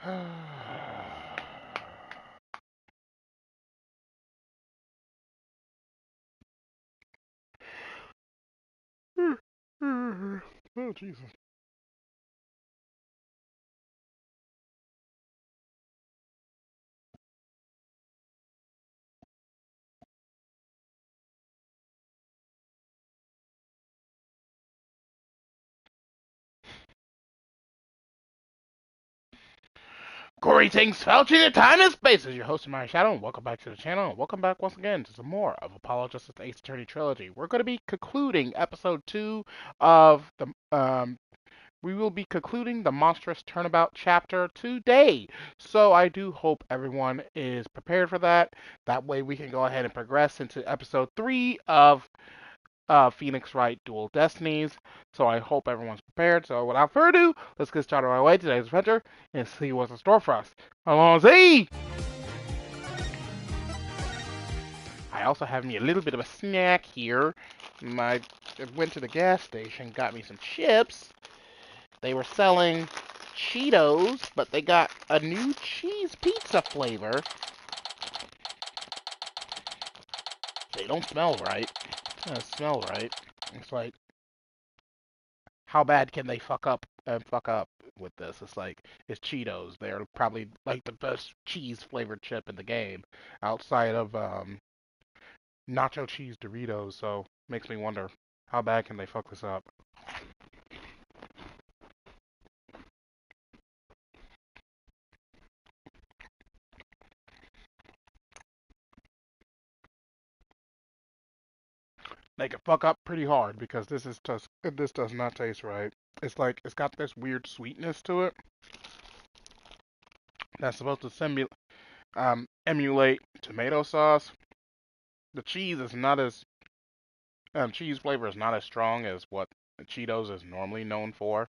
Oh, Jesus. Greetings, Fauci, the time and space. Is your host, TheAmariaShadow, and welcome back to the channel. And welcome back once again to some more of Apollo Justice Ace Attorney Trilogy. We're going to be concluding episode 2 of the, we will be concluding the Monstrous Turnabout chapter today. So I do hope everyone is prepared for that. That way we can go ahead and progress into episode 3 of Phoenix Wright Dual Destinies. So I hope everyone's prepared. So without further ado, let's get started right away today's adventure and see what's in store for us. Allons-y! I also have me a little bit of a snack here. I went to the gas station, got me some chips. They were selling Cheetos, but they got a new cheese pizza flavor. They don't smell right. They don't smell right. It's like, how bad can they fuck up with this? It's like, it's Cheetos. They're probably like the best cheese flavored chip in the game outside of nacho cheese Doritos. So makes me wonder, how bad can they fuck this up? They can fuck up pretty hard because this does not taste right. It's like it's got this weird sweetness to it that's supposed to emulate tomato sauce. The cheese is not as cheese flavor is not as strong as what Cheetos is normally known for,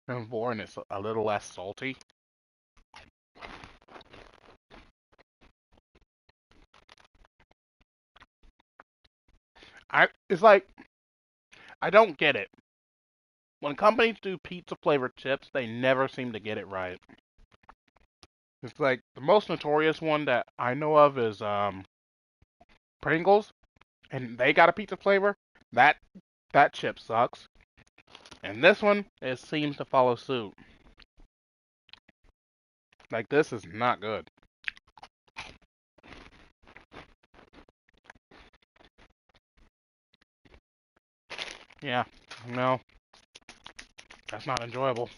and it's a little less salty. It's like, I don't get it. When companies do pizza flavored chips, they never seem to get it right. It's like the most notorious one that I know of is Pringles, and they got a pizza flavor. That that chip sucks. And this one, it seems to follow suit. Like, this is not good. Yeah, no, that's not enjoyable.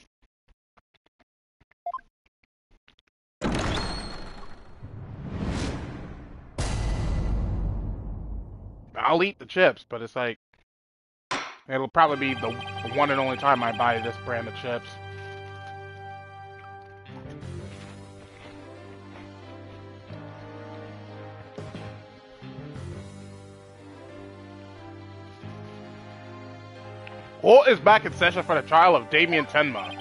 I'll eat the chips, but it's like, it'll probably be the one and only time I buy this brand of chips. Court is back in session for the trial of Damien Tenma.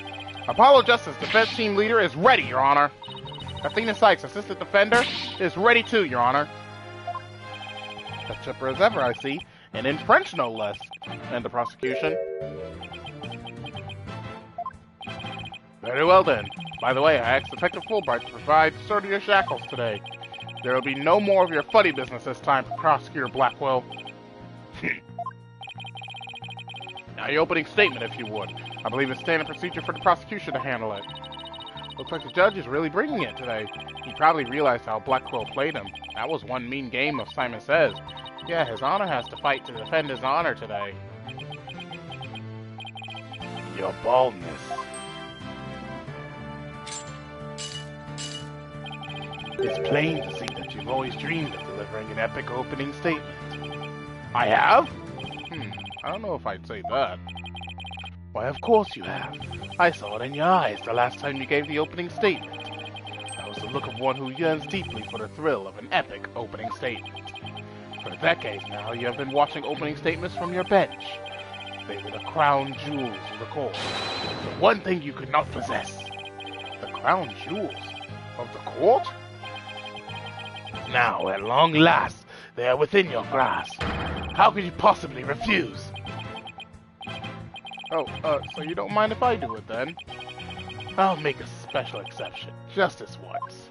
Apollo Justice defense team leader is ready, Your Honor. Athena Sykes, assistant defender, is ready too, Your Honor. As chipper as ever, I see, and in French no less. And the prosecution. Very well then. By the way, I asked Detective Fulbright to provide sturdier shackles today. There will be no more of your funny business this time, Prosecutor Blackwell. Now, your opening statement, if you would. I believe it's standard procedure for the prosecution to handle it. Looks like the judge is really bringing it today. He probably realized how Blackwell played him. That was one mean game of Simon Says. Yeah, His Honor has to fight to defend his honor today. Your baldness. It's plain to see that you've always dreamed of delivering an epic opening statement. I have? I don't know if I'd say that. Why, of course you have. I saw it in your eyes the last time you gave the opening statement. That was the look of one who yearns deeply for the thrill of an epic opening statement. For decades now, you have been watching opening statements from your bench. They were the crown jewels of the court. The one thing you could not possess. The crown jewels of the court? Now, at long last, they are within your grasp. How could you possibly refuse? Oh, so you don't mind if I do it then? I'll make a special exception, just this once.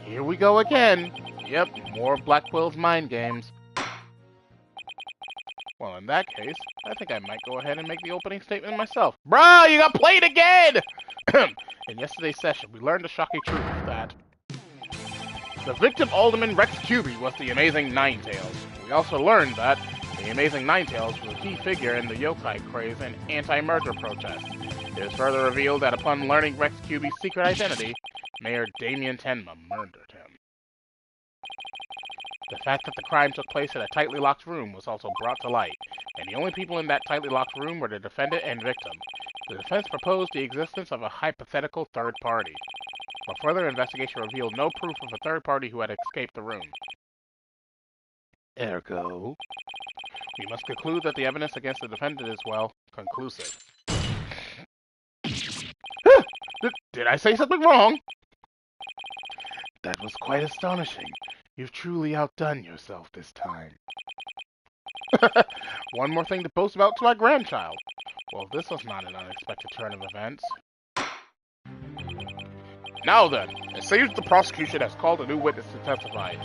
Here we go again. Yep, more Blackwell's mind games. Well, in that case, I think I might go ahead and make the opening statement myself. Bruh, you got played again! In yesterday's session, we learned the shocking truth that the victim Alderman Rex Cuby was the Amazing Ninetales. We also learned that the Amazing Ninetales was a key figure in the yokai craze and anti-murder protest. It is further revealed that upon learning Rex Cuby's secret identity, Mayor Damien Tenma murdered him. The fact that the crime took place in a tightly locked room was also brought to light, and the only people in that tightly locked room were the defendant and victim. The defense proposed the existence of a hypothetical third party, but further investigation revealed no proof of a third party who had escaped the room. Ergo, we must conclude that the evidence against the defendant is, well, conclusive. Did I say something wrong? That was quite astonishing. You've truly outdone yourself this time. One more thing to boast about to my grandchild. Well, this was not an unexpected turn of events. Now then, it seems the prosecution has called a new witness to testify.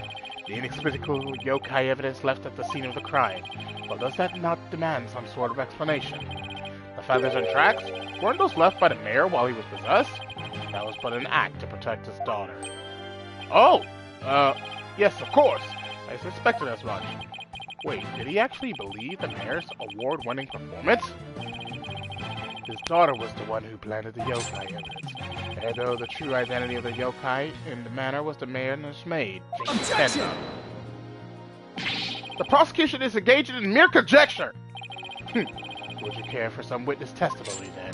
The inexplicable yokai evidence left at the scene of the crime. Well, does that not demand some sort of explanation? The feathers and tracks? Weren't those left by the mayor while he was possessed? That was but an act to protect his daughter. Oh! Yes, of course. I suspected as much. Wait, did he actually believe the mayor's award-winning performance? His daughter was the one who planted the yokai evidence. Although the true identity of the yokai in the manor was the mayor's maid, Objection! The prosecution is engaged in mere conjecture! Would you care for some witness testimony, then?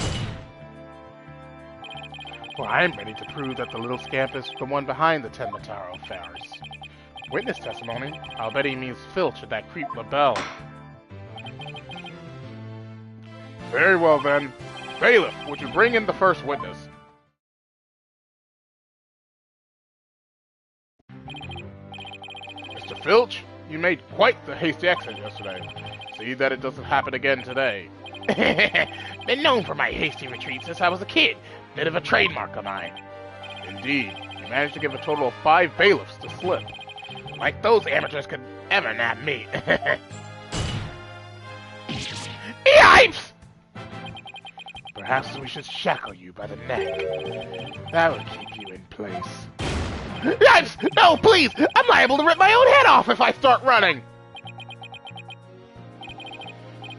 Well, I'm ready to prove that the little scamp is the one behind the Tenmataro affairs. Witness testimony? I'll bet he means Filch and that creep LaBelle. Very well, then. Bailiff, would you bring in the first witness? Mr. Filch, you made quite the hasty exit yesterday. See that it doesn't happen again today. Been known for my hasty retreat since I was a kid. Bit of a trademark of mine. Indeed, you managed to give a total of 5 bailiffs to slip. Like those amateurs could ever nab me. Yipes! Perhaps we should shackle you by the neck. That would keep you in place. Yipes! No, please! I'm liable to rip my own head off if I start running!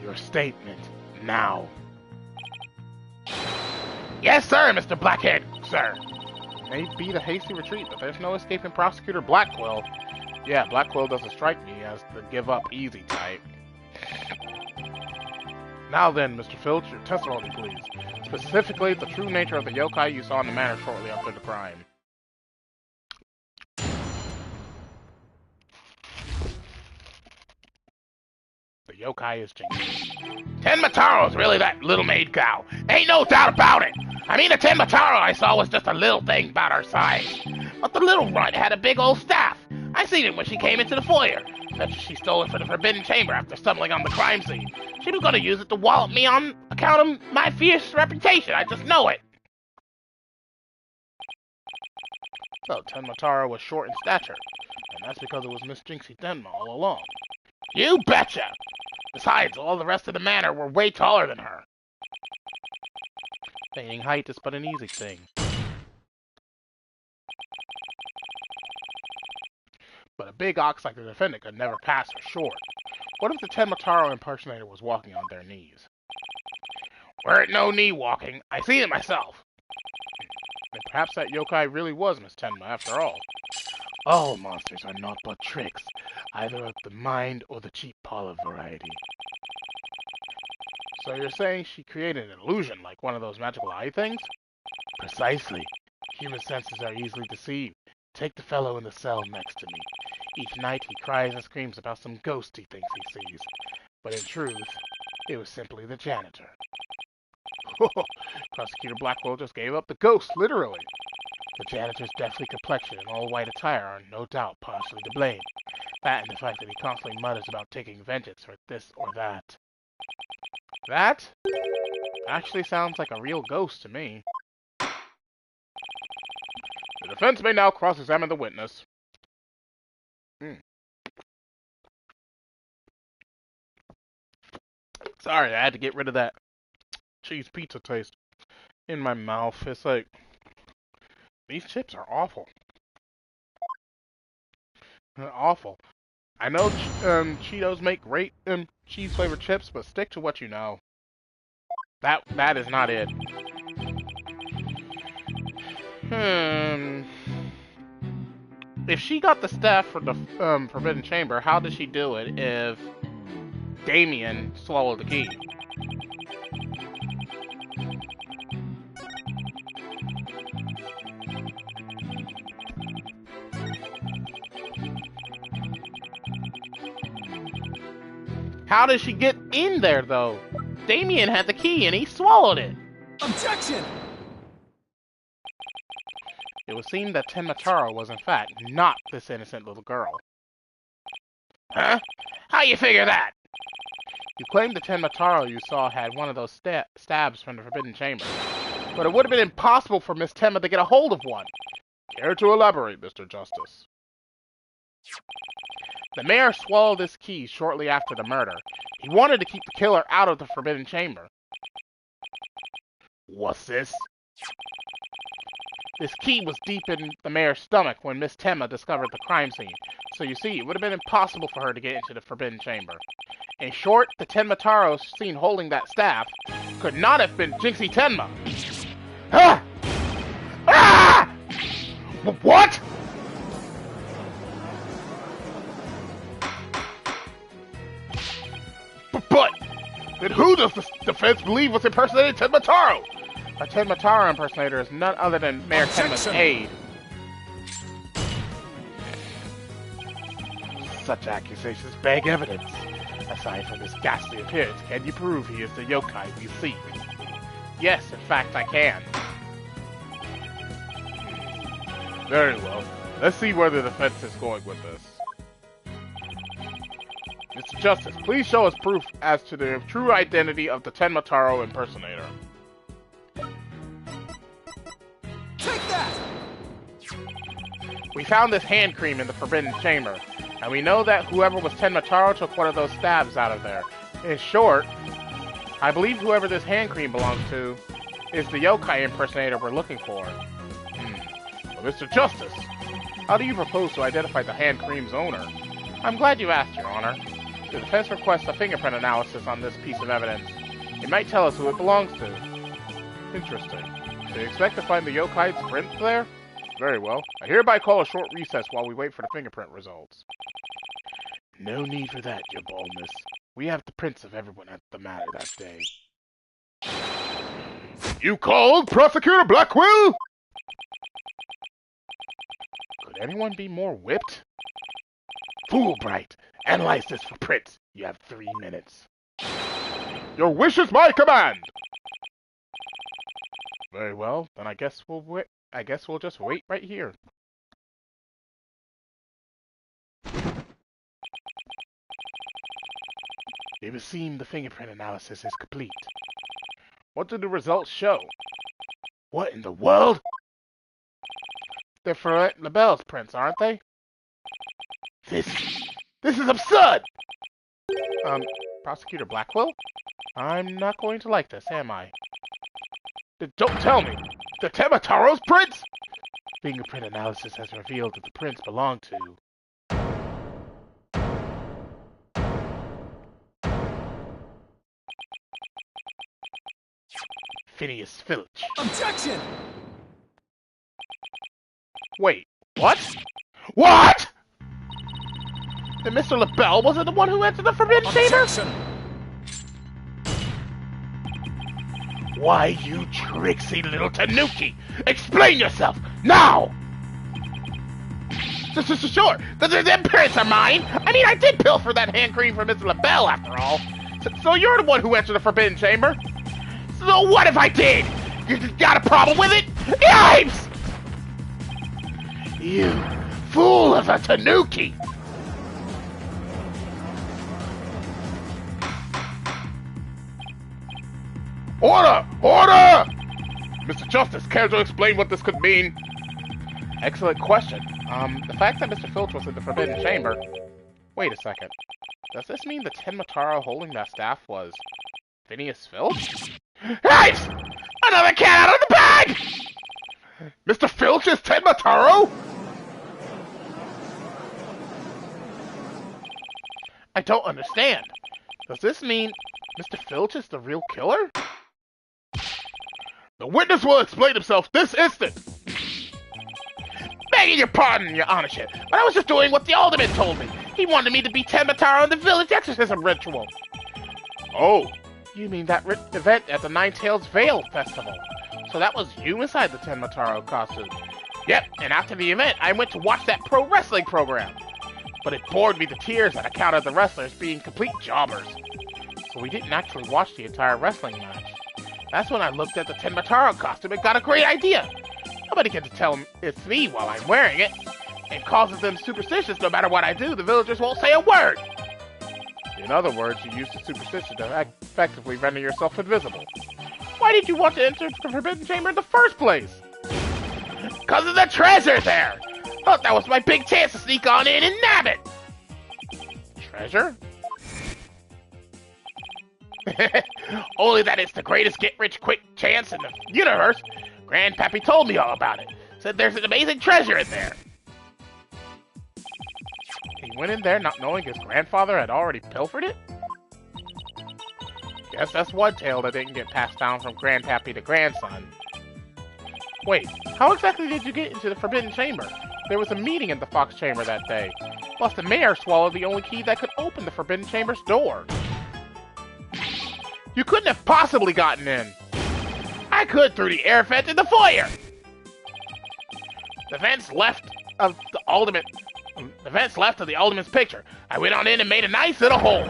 Your statement, now. Yes, sir, Mr. Blackhead, sir. May be the hasty retreat, but there's no escaping Prosecutor Blackwell. Yeah, Blackwell doesn't strike me as the give-up-easy type. Now then, Mr. Filch, your testimony, please. Specifically, the true nature of the yokai you saw in the manor shortly after the crime. The yokai is Jinx. Tenmataro's really that little maid cow. Ain't no doubt about it. I mean, the Tenmataro I saw was just a little thing about her size. But the little runt had a big old staff. I seen it when she came into the foyer. Bet you she stole it from the Forbidden Chamber after stumbling on the crime scene. She was gonna use it to wallop me on account of my fierce reputation. I just know it. So, Tenmataro was short in stature, and that's because it was Miss Jinxie Tenma all along. You betcha! Besides, all the rest of the manor were way taller than her. Feigning height is but an easy thing. But a big ox like the defendant could never pass her short. What if the Tenmataro impersonator was walking on their knees? Weren't no knee walking. I seen it myself. And perhaps that yokai really was Miss Tenma after all. All monsters are naught but tricks, either of the mind or the cheap parlor variety. So you're saying she created an illusion like one of those magical eye things? Precisely. Human senses are easily deceived. Take the fellow in the cell next to me. Each night he cries and screams about some ghost he thinks he sees. But in truth, it was simply the janitor. Prosecutor Blackwell just gave up the ghost, literally. The janitor's deathly complexion and all-white attire are no doubt partially to blame. That and the fact that he constantly mutters about taking vengeance for this or that. That actually sounds like a real ghost to me. The defense may now cross-examine the witness. Sorry, I had to get rid of that cheese pizza taste in my mouth. It's like, these chips are awful. Awful. I know Cheetos make great cheese-flavored chips, but stick to what you know. That is not it. If she got the staff for the Forbidden Chamber, how did she do it if Damien swallowed the key? How did she get in there, though? Damien had the key and he swallowed it. Objection! It would seem that Tenmataro was in fact not this innocent little girl. Huh? How you figure that? You claimed the Tenmataro you saw had one of those stabs from the Forbidden Chamber, but it would have been impossible for Miss Tenma to get a hold of one. Care to elaborate, Mr. Justice? The mayor swallowed this key shortly after the murder. He wanted to keep the killer out of the Forbidden Chamber. What's this? This key was deep in the mayor's stomach when Miss Tenma discovered the crime scene. So you see, it would have been impossible for her to get into the Forbidden Chamber. In short, the Tenmataro seen holding that staff could not have been Jinxie Tenma. Ah! Ah! What? But then who does the defense believe was impersonating Tenmataro? A Tenmataro impersonator is none other than Mayor Tenma's aide. Such accusations beg evidence. Aside from his ghastly appearance, can you prove he is the yokai we seek? Yes, in fact, I can. Very well. Let's see where the defense is going with this. Mr. Justice, please show us proof as to the true identity of the Tenmataro impersonator. Take that! We found this hand cream in the Forbidden Chamber, and we know that whoever was Tenmataro took one of those stabs out of there. In short, I believe whoever this hand cream belongs to is the yokai impersonator we're looking for. Well, Mr. Justice, how do you propose to identify the hand cream's owner? I'm glad you asked, Your Honor. The defense requests a fingerprint analysis on this piece of evidence. It might tell us who it belongs to. Interesting. Do you expect to find the yokai's print there? Very well. I hereby call a short recess while we wait for the fingerprint results. No need for that, Your Boldness. We have the prints of everyone at the matter that day. You called, Prosecutor Blackwell? Could anyone be more whipped? Fulbright, analyze this for prints. You have 3 minutes. Your wish is my command! Very well, then I guess we'll wait. I guess we'll just wait right here. It would seem the fingerprint analysis is complete. What do the results show? What in the world? They're for LaBelle's prints, aren't they? This is absurd! Prosecutor Blackwell? I'm not going to like this, am I? Don't tell me! The Temataro's prints?! Fingerprint analysis has revealed that the prints belong to... Phineas Filch. Objection! Wait, what? What?! Then Mr. LaBelle wasn't the one who entered the Forbidden Chamber? Objection! Why, you tricksy little tanuki! Explain yourself, now! Sure, the prints are mine! I mean, I did pilfer that hand cream from Mr. LaBelle, after all. So you're the one who entered the Forbidden Chamber? So what if I did? You got a problem with it? Yipes! You fool of a tanuki! Order! Order! Mr. Justice, care to explain what this could mean? Excellent question. The fact that Mr. Filch was in the Forbidden Chamber... Wait a second. Does this mean the Tenmataro holding that staff was... Phineas Filch? Hey! Another cat out of the bag! Mr. Filch is Tenmataro? I don't understand. Does this mean Mr. Filch is the real killer? The witness will explain himself this instant! Begging your pardon, your honorship, but I was just doing what the alderman told me. He wanted me to be Tenmataro in the village exorcism ritual. Oh, you mean that event at the Nine-Tails Vale Festival? So that was you inside the Tenmataro costume? Yep, and after the event, I went to watch that pro wrestling program. But it bored me to tears on account of the wrestlers being complete jobbers. So we didn't actually watch the entire wrestling match. That's when I looked at the Tenmataro costume and got a great idea. Nobody gets to tell them it's me while I'm wearing it. It causes them superstitious. No matter what I do, the villagers won't say a word. In other words, you use the superstition to effectively render yourself invisible. Why did you want to enter the Forbidden Chamber in the first place? Because of the treasure there! Thought that was my big chance to sneak on in and nab it! Treasure? Only that it's the greatest get-rich-quick chance in the universe. Grandpappy told me all about it. Said there's an amazing treasure in there. He went in there not knowing his grandfather had already pilfered it? Guess that's one tale that didn't get passed down from grandpappy to grandson. Wait, how exactly did you get into the Forbidden Chamber? There was a meeting in the Fox Chamber that day. Plus the mayor swallowed the only key that could open the Forbidden Chamber's door. You couldn't have possibly gotten in. I could through the air vent in the foyer. The vents left of the alderman's picture. I went on in and made a nice little hole.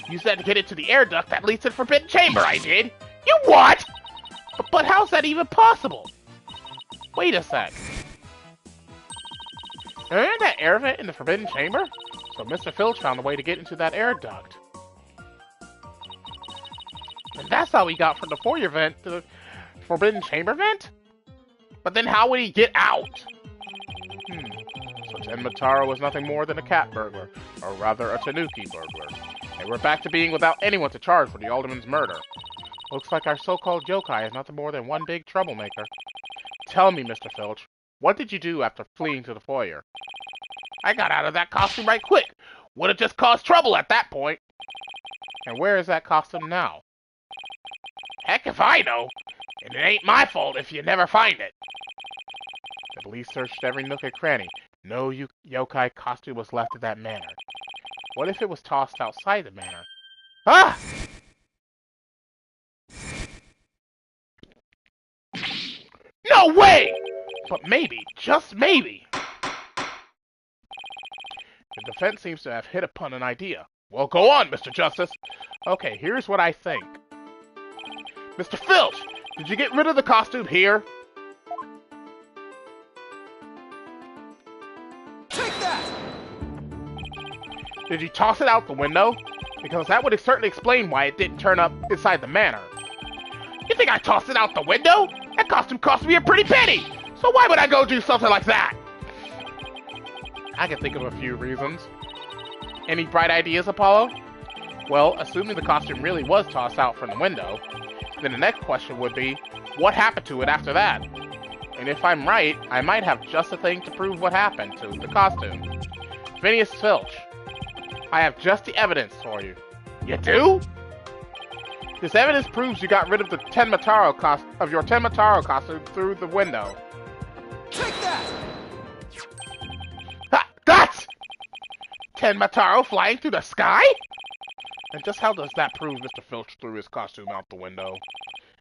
Used that to get into the air duct that leads to the Forbidden Chamber, I did. You what? But how's that even possible? Wait a sec. Isn't that air vent in the Forbidden Chamber? So Mr. Filch found a way to get into that air duct. And that's how he got from the foyer vent to the Forbidden Chamber vent? But then how would he get out? So Tenmataro was nothing more than a cat burglar, or rather a tanuki burglar. And we're back to being without anyone to charge for the alderman's murder. Looks like our so-called yokai is nothing more than one big troublemaker. Tell me, Mr. Filch, what did you do after fleeing to the foyer? I got out of that costume right quick. Would have just caused trouble at that point. And where is that costume now? Heck if I know. And it ain't my fault if you never find it. The police searched every nook and cranny. No yokai costume was left in that manor. What if it was tossed outside the manor? Ah! No way! But maybe, just maybe. The defense seems to have hit upon an idea. Well, go on, Mr. Justice. Okay, here's what I think. Mr. Filch, did you get rid of the costume here? Take that! Did you toss it out the window? Because that would certainly explain why it didn't turn up inside the manor. You think I tossed it out the window? That costume cost me a pretty penny! So why would I go do something like that? I can think of a few reasons. Any bright ideas, Apollo? Well, assuming the costume really was tossed out from the window, then the next question would be, what happened to it after that? And if I'm right, I might have just the thing to prove what happened to the costume. Phineas Filch, I have just the evidence for you. You do? This evidence proves you got rid of the your Tenmataro costume through the window. Take that! Ha! That's Tenmataro flying through the sky? And just how does that prove Mr. Filch threw his costume out the window?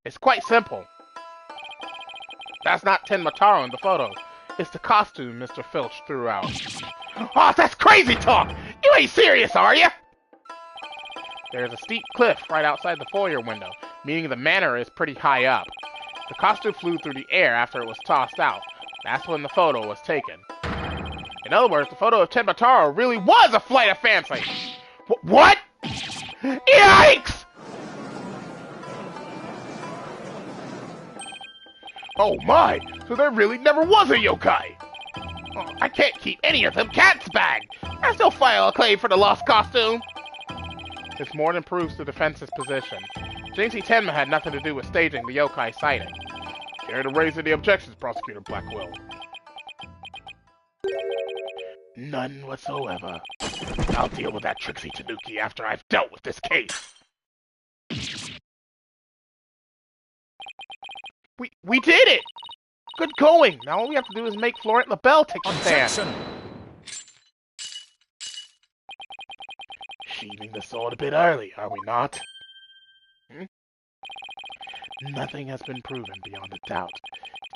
It's quite simple. That's not Tenmataro in the photo. It's the costume Mr. Filch threw out. Oh, that's crazy talk! You ain't serious, are you? There's a steep cliff right outside the foyer window, meaning the manor is pretty high up. The costume flew through the air after it was tossed out. That's when the photo was taken. In other words, the photo of Tenmataro really was a flight of fancy. What? Yikes! Oh my, so there really never was a yokai! Oh, I can't keep any of them cats bagged. I still file a claim for the lost costume. This more than proves the defense's position. Jinxie Tenma had nothing to do with staging the yokai sighting. Care to raise any objections, Prosecutor Blackwell? None whatsoever. I'll deal with that Trixie Tanuki after I've dealt with this case. We did it! Good going! Now all we have to do is make Florent LaBelle take the stand. Sheathing the sword a bit early, are we not? Nothing has been proven beyond a doubt.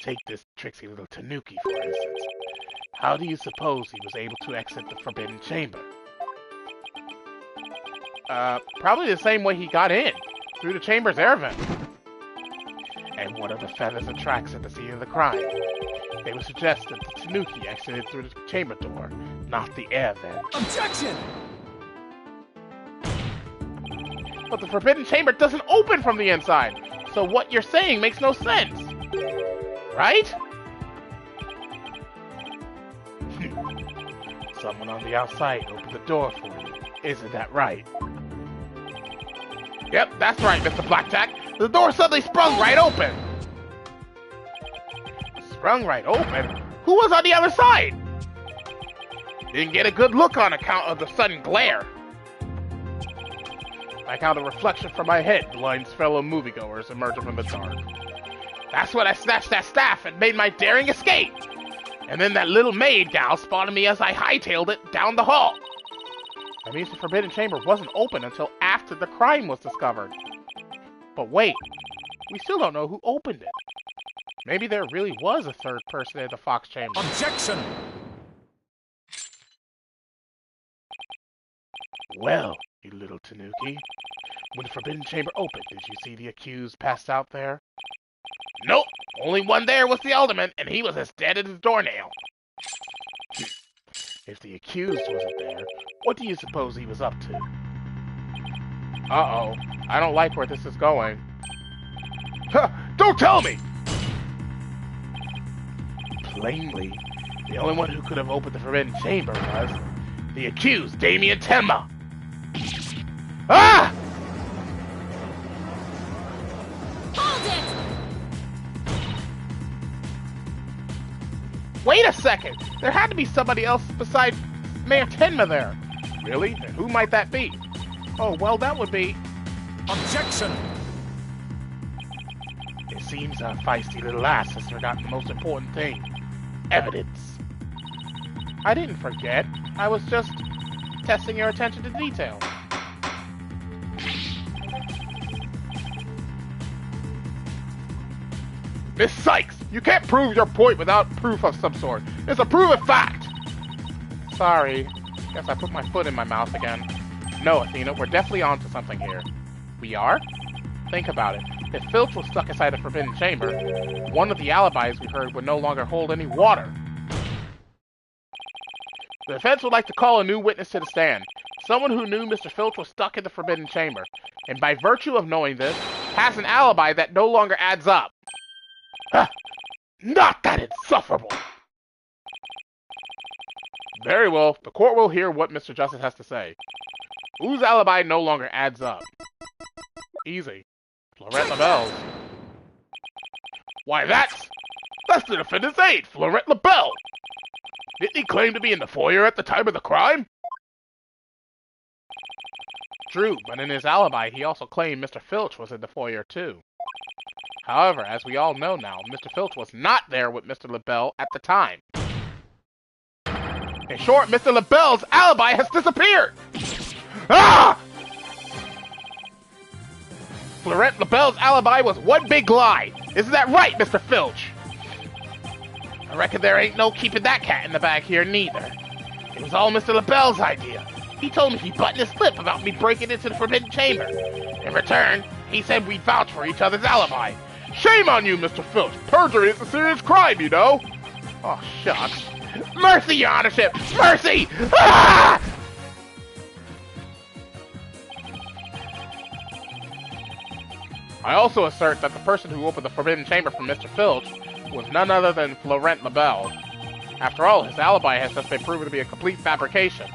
Take this tricksy little Tanuki, for instance. How do you suppose he was able to exit the Forbidden Chamber? Probably the same way he got in, through the chamber's air vent. And what are the feathers and tracks at the scene of the crime? They would suggest that the Tanuki exited through the chamber door, not the air vent. Objection! But the Forbidden Chamber doesn't open from the inside, so what you're saying makes no sense. Right? Someone on the outside opened the door for you. Isn't that right? Yep, that's right, Mr. Blackjack. The door suddenly sprung right open. Sprung right open? Who was on the other side? Didn't get a good look on account of the sudden glare. Like how the reflection from my head blinds fellow moviegoers emerging from the dark. That's when I snatched that staff and made my daring escape. And then that little maid gal spotted me as I hightailed it down the hall. That means the Forbidden Chamber wasn't open until after the crime was discovered. But wait, we still don't know who opened it. Maybe there really was a third person in the Fox Chamber. Objection! Well, you little Tanuki, when the Forbidden Chamber opened, did you see the accused passed out there? Nope, only one there was the Alderman, and he was as dead as a doornail. If the accused wasn't there, what do you suppose he was up to? Uh-oh, I don't like where this is going. Huh, don't tell me! Plainly, the only one who could have opened the Forbidden Chamber was the accused, Damien Tenma. Ah! Hold it! Wait a second! There had to be somebody else besides Mayor Tenma there. Really? And who might that be? Oh, well, that would be... Objection! It seems our feisty little ass has forgotten the most important thing. Evidence. I didn't forget. I was just testing your attention to detail. Miss Sykes, you can't prove your point without proof of some sort. It's a proven fact! Sorry. Guess I put my foot in my mouth again. No, Athena, we're definitely onto something here. We are? Think about it. If Filch was stuck inside the Forbidden Chamber, one of the alibis we heard would no longer hold any water. The defense would like to call a new witness to the stand. Someone who knew Mr. Filch was stuck in the Forbidden Chamber, and by virtue of knowing this, has an alibi that no longer adds up. Not that insufferable! Very well, the court will hear what Mr. Justice has to say. Whose alibi no longer adds up? Easy. Florent LaBelle's. Why, that's the defendant's aide, Florent LaBelle! Didn't he claim to be in the foyer at the time of the crime? True, but in his alibi, he also claimed Mr. Filch was in the foyer too. However, as we all know now, Mr. Filch was not there with Mr. LaBelle at the time. In short, Mr. LaBelle's alibi has disappeared! Ah! Florent LaBelle's alibi was one big lie. Isn't that right, Mr. Filch? I reckon there ain't no keeping that cat in the bag here neither. It was all Mr. LaBelle's idea. He told me he buttoned his lip about me breaking into the Forbidden Chamber. In return, he said we'd vouch for each other's alibi. Shame on you, Mr. Filch. Perjury is a serious crime, you know. Oh, shucks. Mercy, your honorship! Mercy! Ah! I also assert that the person who opened the Forbidden Chamber for Mr. Filch was none other than Florent LaBelle. After all, his alibi has just been proven to be a complete fabrication.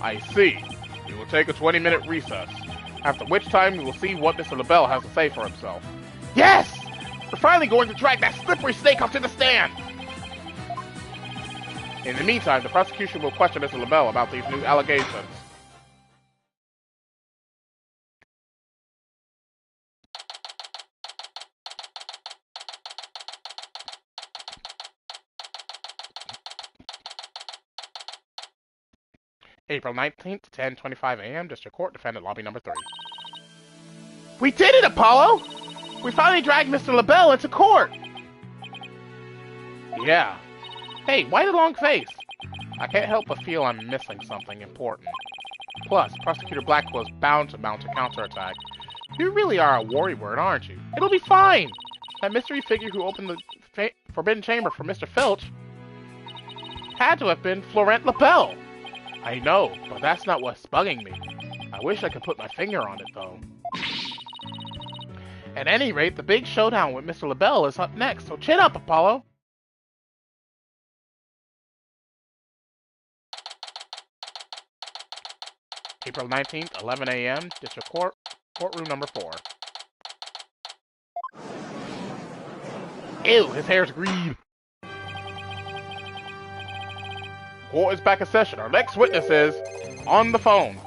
I see. We will take a 20-minute recess, after which time we will see what Mr. LaBelle has to say for himself. Yes! We're finally going to drag that slippery snake up to the stand! In the meantime, the prosecution will question Mr. LaBelle about these new allegations. April 19th, 10:25 a.m., District Court, Defendant Lobby Number 3. We did it, Apollo! We finally dragged Mr. LaBelle into court! Yeah. Hey, why the long face? I can't help but feel I'm missing something important. Plus, Prosecutor Blackwell is bound to mount a counterattack. You really are a worrywart, aren't you? It'll be fine! That mystery figure who opened the Forbidden Chamber for Mr. Filch had to have been Florent LaBelle. I know, but that's not what's bugging me. I wish I could put my finger on it, though. At any rate, the big showdown with Mr. LaBelle is up next, so chin up, Apollo! April 19th, 11 a.m., District Court, Courtroom Number 4. Ew, his hair's green! Court is back in session. Our next witness is on the phone.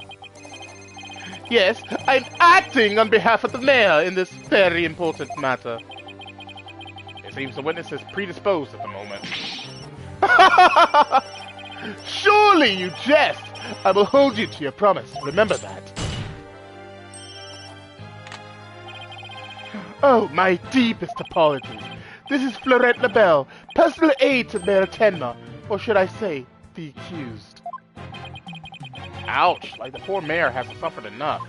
Yes, I'm acting on behalf of the mayor in this very important matter. It seems the witness is predisposed at the moment. Surely you jest! I will hold you to your promise. Remember that. Oh, my deepest apologies. This is Florent LaBelle, personal aide to Mayor Tenma, or should I say, the accused. Ouch, like the poor mayor hasn't suffered enough.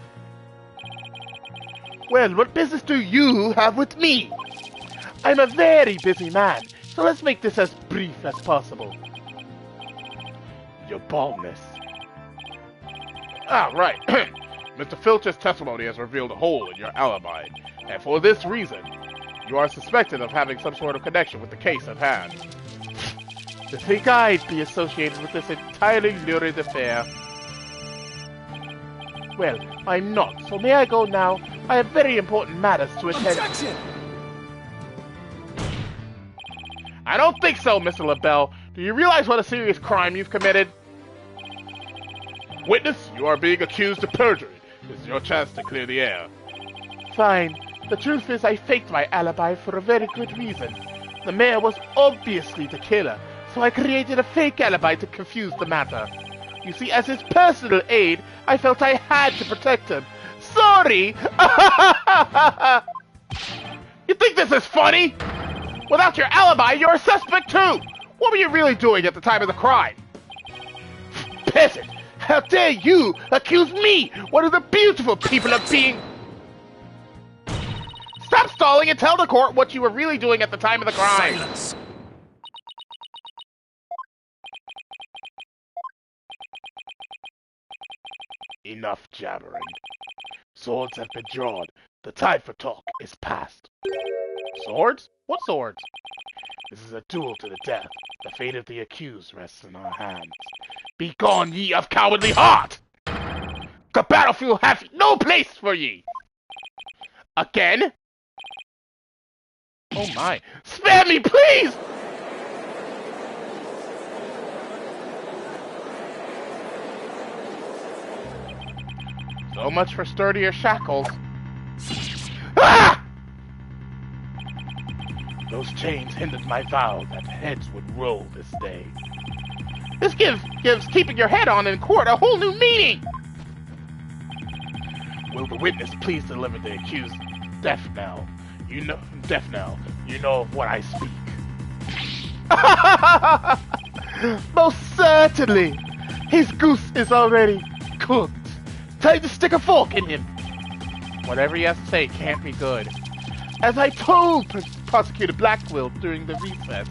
Well, what business do you have with me? I'm a very busy man, so let's make this as brief as possible. Your baldness. Ah, right. Mr. Filch's testimony has revealed a hole in your alibi, and for this reason, you are suspected of having some sort of connection with the case at hand. To think I'd be associated with this entirely lurid affair. Well, I'm not, so may I go now? I have very important matters to attend. Objection! I don't think so, Mr. LaBelle. Do you realize what a serious crime you've committed? Witness, you are being accused of perjury. This is your chance to clear the air. Fine. The truth is I faked my alibi for a very good reason. The mayor was obviously the killer, so I created a fake alibi to confuse the matter. You see, as his personal aide, I felt I had to protect him. Sorry! You think this is funny? Without your alibi, you're a suspect too! What were you really doing at the time of the crime? Peasant! How dare you accuse me, one of the beautiful people, of being... Stop stalling and tell the court what you were really doing at the time of the crime! Silence! Enough jabbering. Swords have been drawn. The time for talk is past. Swords? What swords? This is a duel to the death. The fate of the accused rests in our hands. Be gone, ye of cowardly heart! The battlefield hath no place for ye! Again? Oh my. Spare me, please! So much for sturdier shackles. Ah! Those chains hindered my vow that heads would roll this day. This gives keeping your head on in court a whole new meaning! Will the witness please deliver the accused death knell? You know of what I speak. Most certainly! His goose is already cooked. Time to stick a fork in him. Whatever he has to say can't be good. As I told Prosecutor Blackwell during the recess,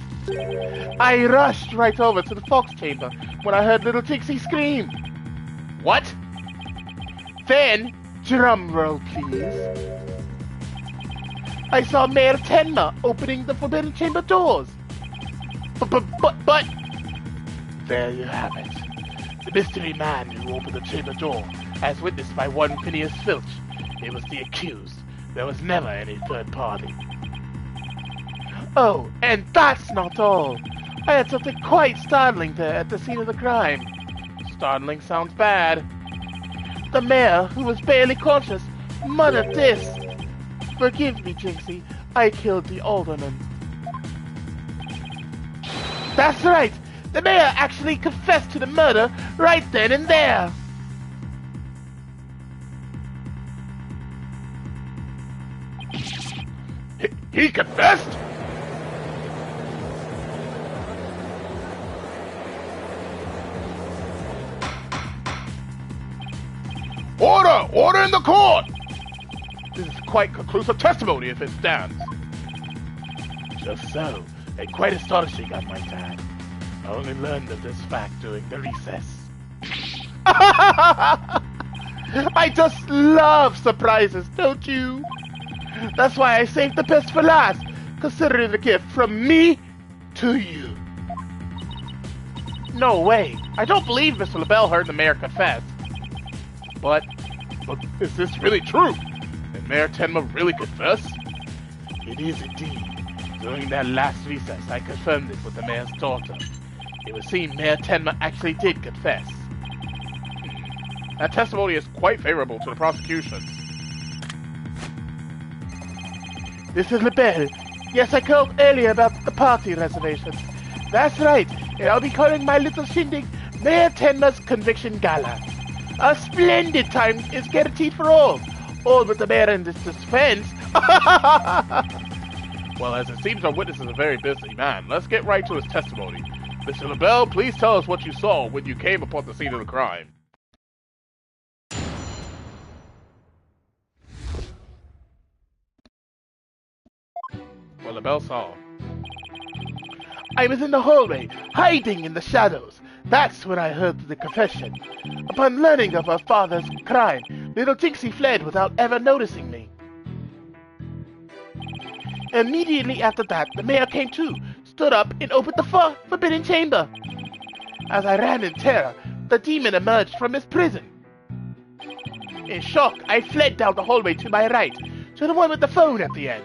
I rushed right over to the Fox Chamber when I heard little Tixie scream. What? Then, drum roll please, I saw Mayor Tenma opening the Forbidden Chamber doors. But... There you have it. The mystery man who opened the chamber door, as witnessed by one Phineas Filch. It was the accused. There was never any third party. Oh, and that's not all. I had something quite startling there at the scene of the crime. Startling sounds bad. The mayor, who was barely conscious, muttered this. Forgive me, Jinxie. I killed the alderman. That's right. The mayor actually confessed to the murder right then and there. He confessed? Order! Order in the court! This is quite conclusive testimony if it stands. Just so, and quite astonishing, I might add. I only learned of this fact during the recess. I just love surprises, don't you? That's why I saved the best for last. Consider it a gift from me to you. No way. I don't believe Mr. LaBelle heard the mayor confess. But is this really true? Did Mayor Tenma really confess? It is indeed. During that last recess, I confirmed it with the mayor's daughter. It would seem Mayor Tenma actually did confess. That testimony is quite favorable to the prosecution. This is LaBelle. Yes, I called earlier about the party reservations. That's right, and I'll be calling my little shindig Mayor Tenma's Conviction Gala. A splendid time is guaranteed for all. All but the mayor and his defense. Well, as it seems our witness is a very busy man, let's get right to his testimony. Mr. LaBelle, please tell us what you saw when you came upon the scene of the crime. What LaBelle saw. I was in the hallway, hiding in the shadows. That's when I heard the confession. Upon learning of her father's crime, little Jinxie fled without ever noticing me. Immediately after that, the mayor came too, stood up and opened the forbidden chamber. As I ran in terror, the demon emerged from his prison. In shock, I fled down the hallway to my right, to the one with the phone at the end.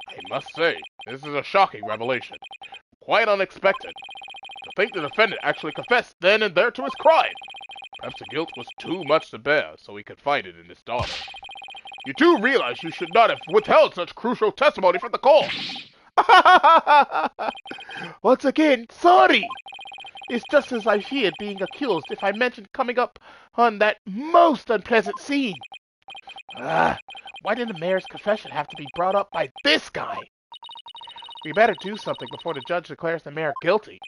I must say, this is a shocking revelation. Quite unexpected. To think the defendant actually confessed then and there to his crime. Perhaps the guilt was too much to bear, so he could find it in his daughter. You do realize you should not have withheld such crucial testimony from the court. Once again, sorry. It's just as I feared being accused if I mentioned coming up on that most unpleasant scene. Why did the mayor's confession have to be brought up by this guy? We better do something before the judge declares the mayor guilty.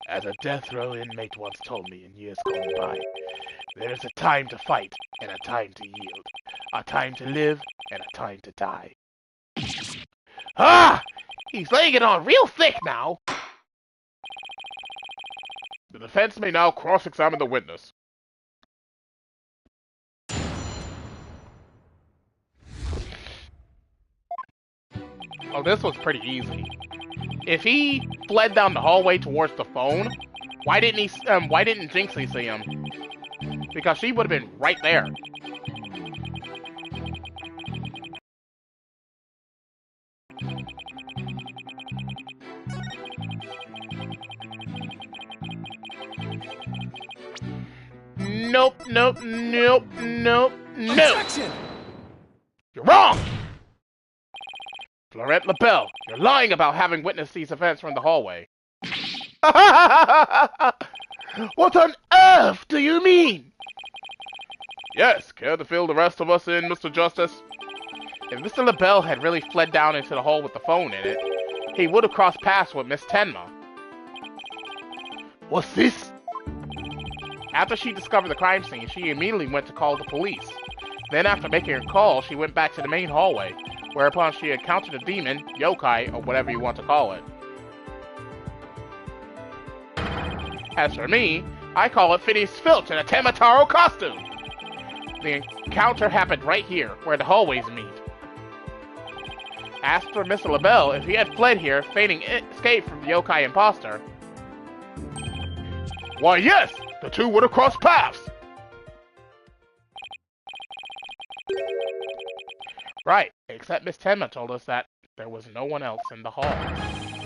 As a death row inmate once told me in years gone by, there is a time to fight and a time to yield, a time to live and a time to die. He's laying it on real thick now. The defense may now cross-examine the witness. Oh, this was pretty easy. If he fled down the hallway towards the phone, why didn't Jinxie see him? Because she would have been right there. Nope, nope, nope, nope, nope. Objection! You're wrong! Florette LaBelle, you're lying about having witnessed these events from the hallway. What on earth do you mean? Yes, care to fill the rest of us in, Mr. Justice? If Mr. LaBelle had really fled down into the hole with the phone in it, he would have crossed paths with Miss Tenma. What's this? After she discovered the crime scene, she immediately went to call the police. Then after making her call, she went back to the main hallway, whereupon she encountered a demon, yokai, or whatever you want to call it. As for me, I call it Phineas Filch in a Tamataro costume. The encounter happened right here, where the hallways meet. Asked for Mr. LaBelle if he had fled here, feigning escape from the yokai imposter. Why, yes! The two would have crossed paths! Right, except Miss Tenma told us that there was no one else in the hall.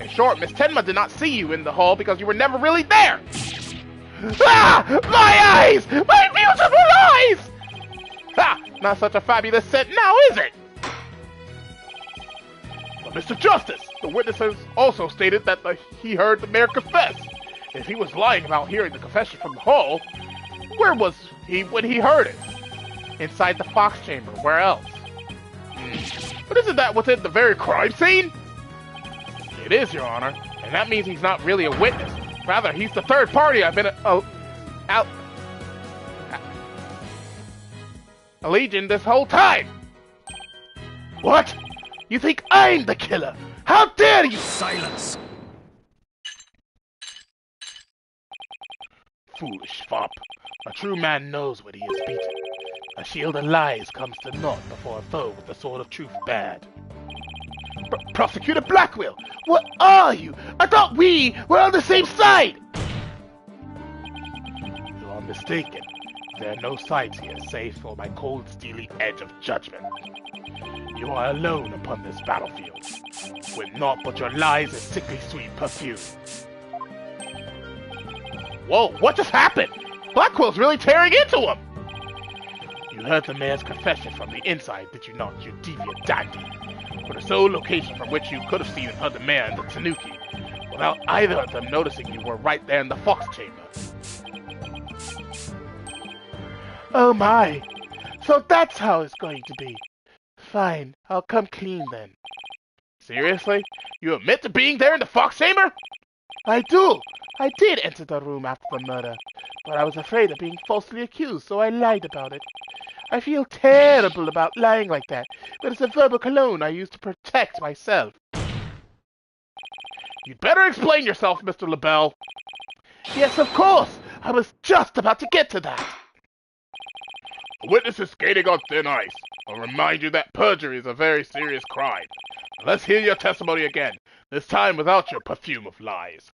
In short, Miss Tenma did not see you in the hall because you were never really there! Ah! My eyes! My beautiful eyes! Ha! Not such a fabulous scent now, is it? But Mr. Justice, the witnesses also stated that he heard the mayor confess. If he was lying about hearing the confession from the hall, where was he when he heard it? Inside the Fox Chamber. Where else? But isn't that within the very crime scene? It is, Your Honor, and that means he's not really a witness. Rather, he's the third party I've been alleging this whole time. What? You think I'm the killer? How dare you? Silence! Foolish fop. A true man knows when he is beaten. A shield of lies comes to naught before a foe with the sword of truth bad. Prosecutor Blackwell, what are you? I thought we were on the same side! You are mistaken. There are no sides here save for my cold, steely edge of judgment. You are alone upon this battlefield, with naught but your lies and sickly sweet perfume. Whoa, what just happened? Blackwell's really tearing into him! You heard the mayor's confession from the inside, did you not, you deviant dandy? For the sole location from which you could have seen and heard the mayor and the Tanuki, without either of them noticing you were right there in the Fox Chamber. Oh my! So that's how it's going to be. Fine, I'll come clean then. Seriously? You admit to being there in the Fox Chamber? I do! I did enter the room after the murder, but I was afraid of being falsely accused, so I lied about it. I feel terrible about lying like that, but it's a verbal cologne I use to protect myself. You'd better explain yourself, Mr. LaBelle. Yes, of course! I was just about to get to that. The witness is skating on thin ice. I'll remind you that perjury is a very serious crime. Now let's hear your testimony again, this time without your perfume of lies.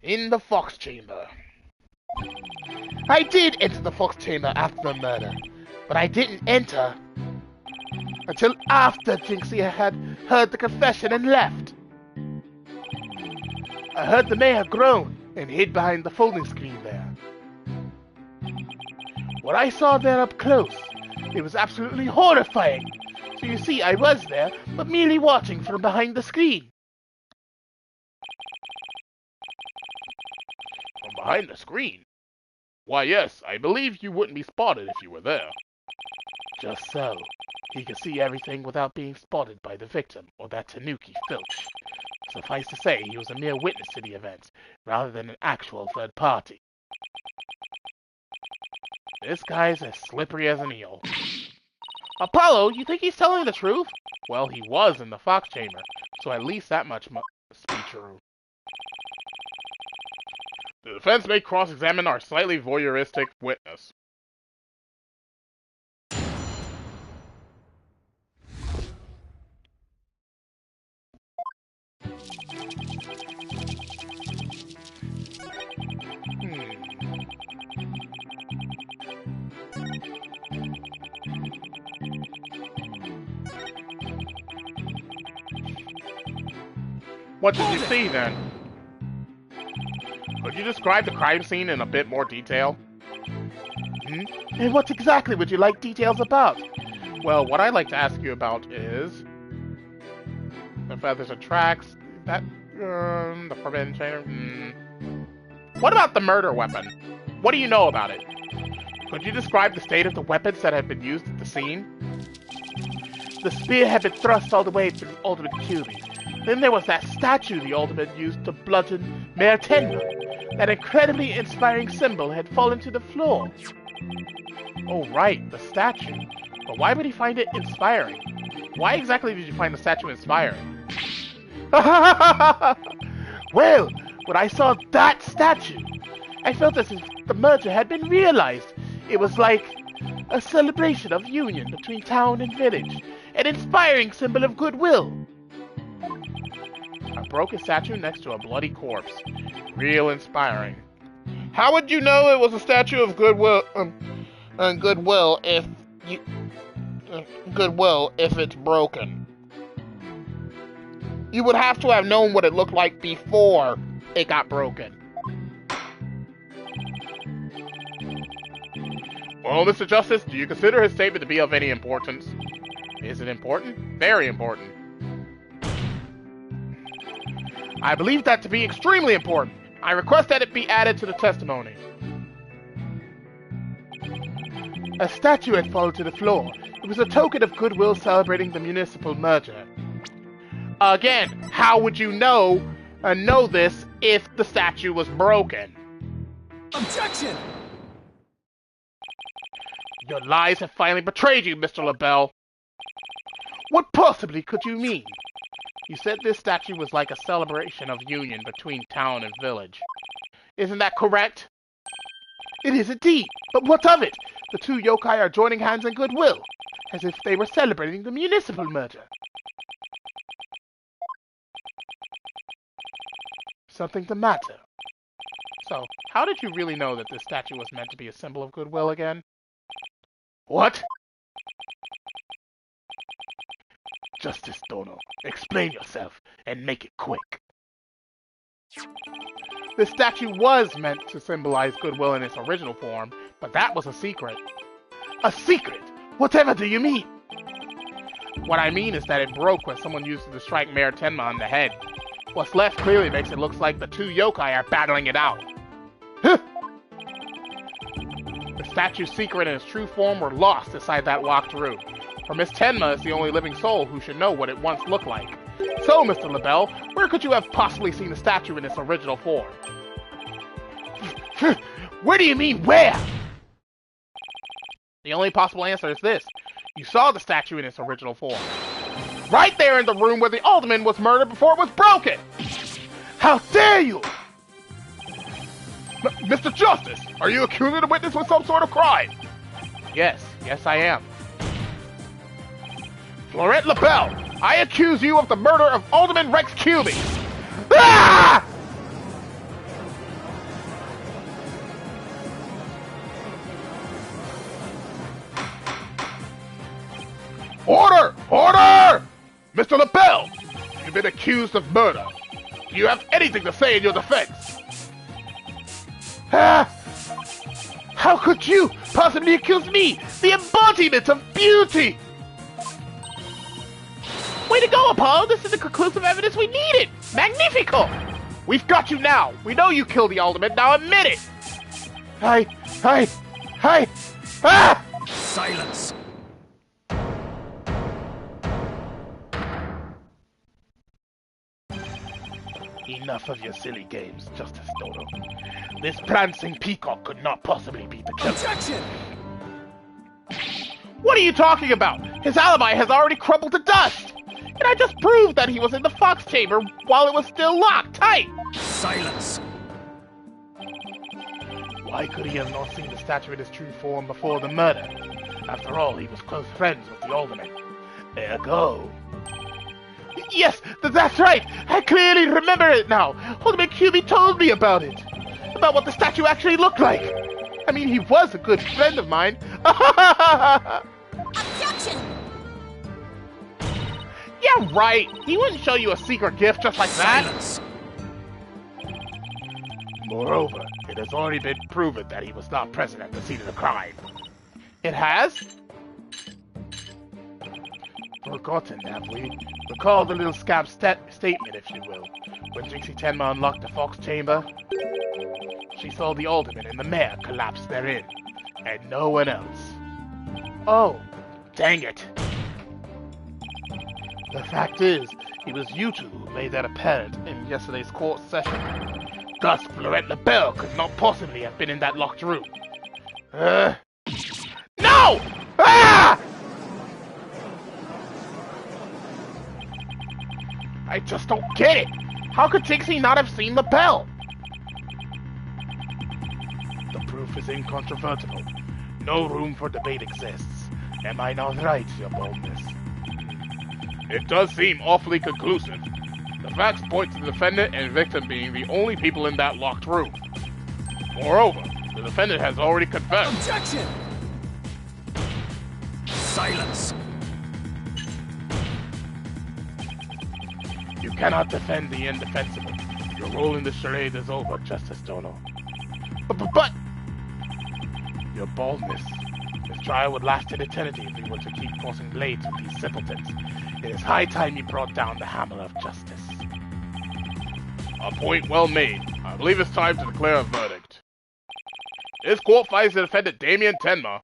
In the Fox Chamber. I did enter the Fox Chamber after the murder, but I didn't enter until after Jinxie had heard the confession and left. I heard the mayor groan and hid behind the folding screen there. What I saw there up close, it was absolutely horrifying. So you see, I was there, but merely watching from behind the screen. From behind the screen? Why, yes, I believe you wouldn't be spotted if you were there. Just so. He could see everything without being spotted by the victim, or that Tanuki Filch. Suffice to say, he was a mere witness to the events, rather than an actual third party. This guy's as slippery as an eel. Apollo, you think he's telling the truth? Well, he was in the Fox Chamber, so at least that much must be true. The defense may cross-examine our slightly voyeuristic witness. What did you see, then? Could you describe the crime scene in a bit more detail? And what exactly would you like details about? Well, what I'd like to ask you about is... the feathers and tracks, that... the forbidden chain... What about the murder weapon? What do you know about it? Could you describe the state of the weapons that had been used at the scene? The spear had been thrust all the way through Ultimate Kyuubi. Then there was that statue the Ultimate used to bludgeon Mayor Tenma. That incredibly inspiring symbol had fallen to the floor. Oh right, the statue. But why would he find it inspiring? Why exactly did you find the statue inspiring? Well, when I saw that statue, I felt as if the merger had been realized. It was like a celebration of union between town and village, an inspiring symbol of goodwill. A broken statue next to a bloody corpse. Real inspiring. How would you know it was a statue of goodwill if it's broken? You would have to have known what it looked like before it got broken. Well, Mr. Justice, do you consider his statement to be of any importance? Is it important? Very important. I believe that to be extremely important. I request that it be added to the testimony. A statue had fallen to the floor. It was a token of goodwill celebrating the municipal merger. Again, how would you know this if the statue was broken? Objection! Your lies have finally betrayed you, Mr. LaBelle. What possibly could you mean? You said this statue was like a celebration of union between town and village. Isn't that correct? It is indeed, but what of it? The two yokai are joining hands in goodwill, as if they were celebrating the municipal merger. Something the matter? So, how did you really know that this statue was meant to be a symbol of goodwill again? What? Justice Dono, explain yourself, and make it quick. The statue was meant to symbolize goodwill in its original form, but that was a secret. A secret? Whatever do you mean? What I mean is that it broke when someone used it to strike Mayor Tenma on the head. What's left clearly makes it look like the two yokai are battling it out. Huh! The statue's secret and its true form were lost inside that locked room. For Miss Tenma is the only living soul who should know what it once looked like. So, Mr. LaBelle, where could you have possibly seen the statue in its original form? Where do you mean, where? The only possible answer is this. You saw the statue in its original form. Right there in the room where the alderman was murdered before it was broken! How dare you! Mr. Justice, are you accusing the witness with some sort of crime? Yes I am. Florette LaBelle, I accuse you of the murder of Alderman Rex Cuby! Ah! Order! Order! Mr. LaBelle, you've been accused of murder. Do you have anything to say in your defense? Ah! How could you possibly accuse me, the embodiment of beauty? Way to go, Apollo! This is the conclusive evidence we needed! Magnifico! We've got you now! We know you killed the alderman, now admit it! Ah! Silence! Enough of your silly games, Justice Dodo. This prancing peacock could not possibly be the killer. Objection! What are you talking about? His alibi has already crumbled to dust! And I just proved that he was in the Fox Chamber while it was still locked tight! Silence! Why could he have not seen the statue in its true form before the murder? After all, he was close friends with the alderman. Ergo. Yes, that's right! I clearly remember it now! Alderman Cuby told me about it! About what the statue actually looked like! I mean, he was a good friend of mine! Objection! Yeah, right! He wouldn't show you a secret gift just like that! Silence! Moreover, it has already been proven that he was not present at the scene of the crime. It has? Forgotten, have we? Recall the little scab's statement, if you will. When Jinxie Tenma unlocked the Fox Chamber, she saw the alderman and the mayor collapse therein, and no one else. Oh, dang it. The fact is, it was you two who made that apparent in yesterday's court session. Thus, Florette LaBelle could not possibly have been in that locked room. No! Ah! I just don't get it! How could Jinxie not have seen LaBelle? proof is incontrovertible. No room for debate exists. Am I not right, your boldness? It does seem awfully conclusive. The facts point to the defendant and victim being the only people in that locked room. Moreover, the defendant has already confessed. Objection! Silence! You cannot defend the indefensible. Your role in the charade is over, Justice Dono. But... Your baldness. This trial would last an eternity if we were to keep forcing blades with these simpletons. It is high time you brought down the hammer of justice. A point well made. I believe it's time to declare a verdict. This court finds the defendant Damien Tenma.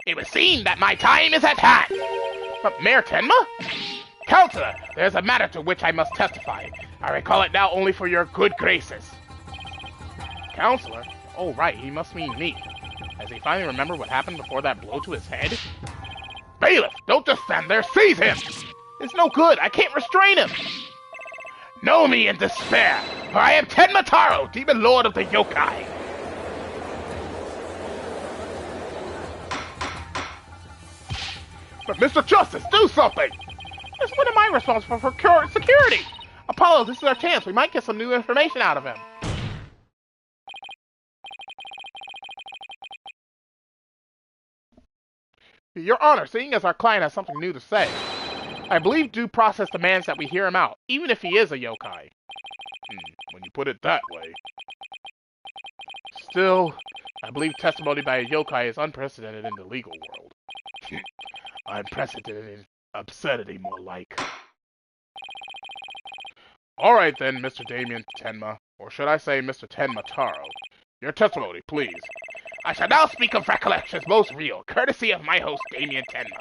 It would seem that my time is at hand. But Mayor Tenma? Counselor, there's a matter to which I must testify. I recall it now only for your good graces. Counselor? Oh right, he must mean me. Has he finally remembered what happened before that blow to his head? Bailiff, don't just stand there, seize him! It's no good, I can't restrain him! Know me in despair, for I am Tenma Taro, demon lord of the yokai! But Mr. Justice, do something! What am I responsible for security? Apollo, this is our chance. We might get some new information out of him. Your Honor, seeing as our client has something new to say, I believe due process demands that we hear him out, even if he is a yokai. When you put it that way. Still, I believe testimony by a yokai is unprecedented in the legal world. Unprecedented absurdity, more like. Alright then, Mr. Damien Tenma, or should I say Mr. Tenma Taro. Your testimony, please. I shall now speak of recollections most real, courtesy of my host Damien Tenma.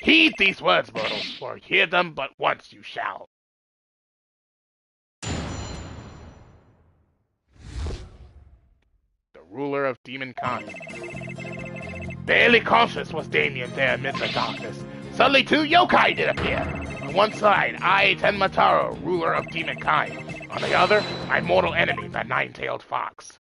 Heed these words, mortals, for hear them but once you shall. The ruler of demonkind. Barely conscious was Damien there amid the darkness. Suddenly two yokai did appear. On one side, I, Tenma Taro, ruler of demonkind. On the other, my mortal enemy, the nine-tailed fox.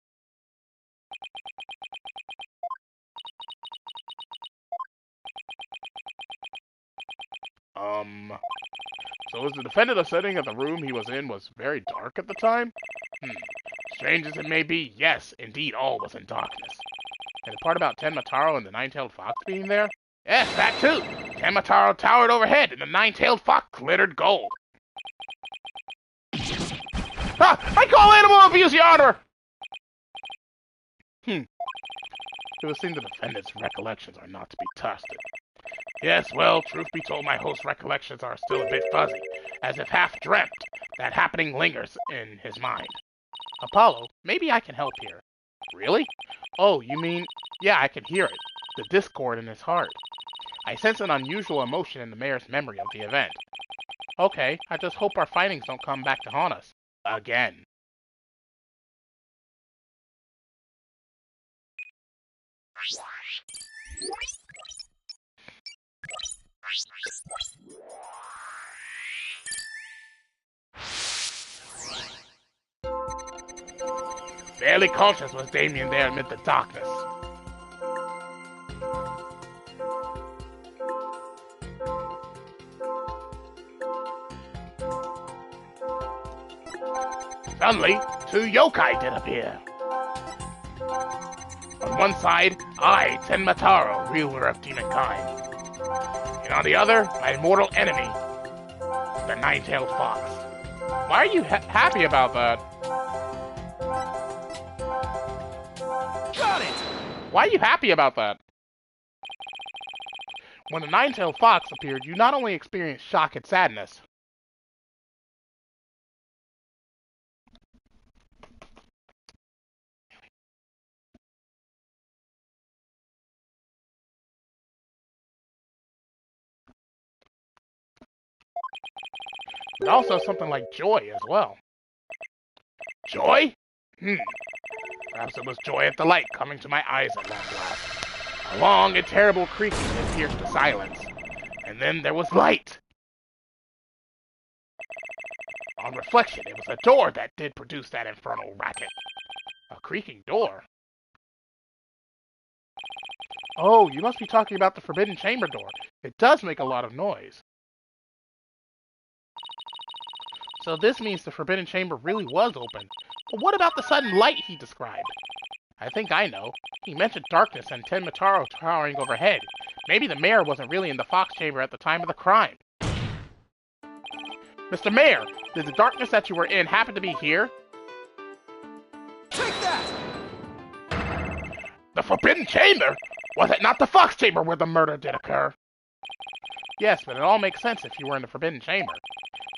So was the defendant asserting that the room he was in was very dark at the time? Strange as it may be, yes, indeed all was in darkness. And the part about Tenma Taro and the nine-tailed fox being there? Yes, that too! Tenma Taro towered overhead, and the nine-tailed fox glittered gold. Ah! I call animal abuse, Your Honor! It would seem the defendant's recollections are not to be trusted. Yes, well, truth be told, my host's recollections are still a bit fuzzy, as if half-dreamt. That happening lingers in his mind. Apollo, maybe I can help here. Really? Oh, you mean... Yeah, I can hear it. The discord in his heart. I sense an unusual emotion in the mayor's memory of the event. Okay, I just hope our findings don't come back to haunt us. Again. Barely conscious was Damien there amid the darkness. Suddenly, two yokai did appear. On one side, I, Tenma Taro, ruler of demonkind. And on the other, my mortal enemy, the nine-tailed fox. Why are you happy about that? Got it! Why are you happy about that? When the nine-tailed fox appeared, you not only experienced shock and sadness, but also something like joy as well. Joy? Perhaps it was joy at the light coming to my eyes at long last. A long and terrible creaking that pierced the silence. And then there was light. On reflection, it was a door that did produce that infernal racket. A creaking door? Oh, you must be talking about the Forbidden Chamber door. It does make a lot of noise. So this means the Forbidden Chamber really was open. But what about the sudden light he described? I think I know. He mentioned darkness and Tenmataro towering overhead. Maybe the mayor wasn't really in the Fox Chamber at the time of the crime. Mr. Mayor, did the darkness that you were in happen to be here? Take that! The Forbidden Chamber? Was it not the Fox Chamber where the murder did occur? Yes, but it all makes sense if you were in the Forbidden Chamber.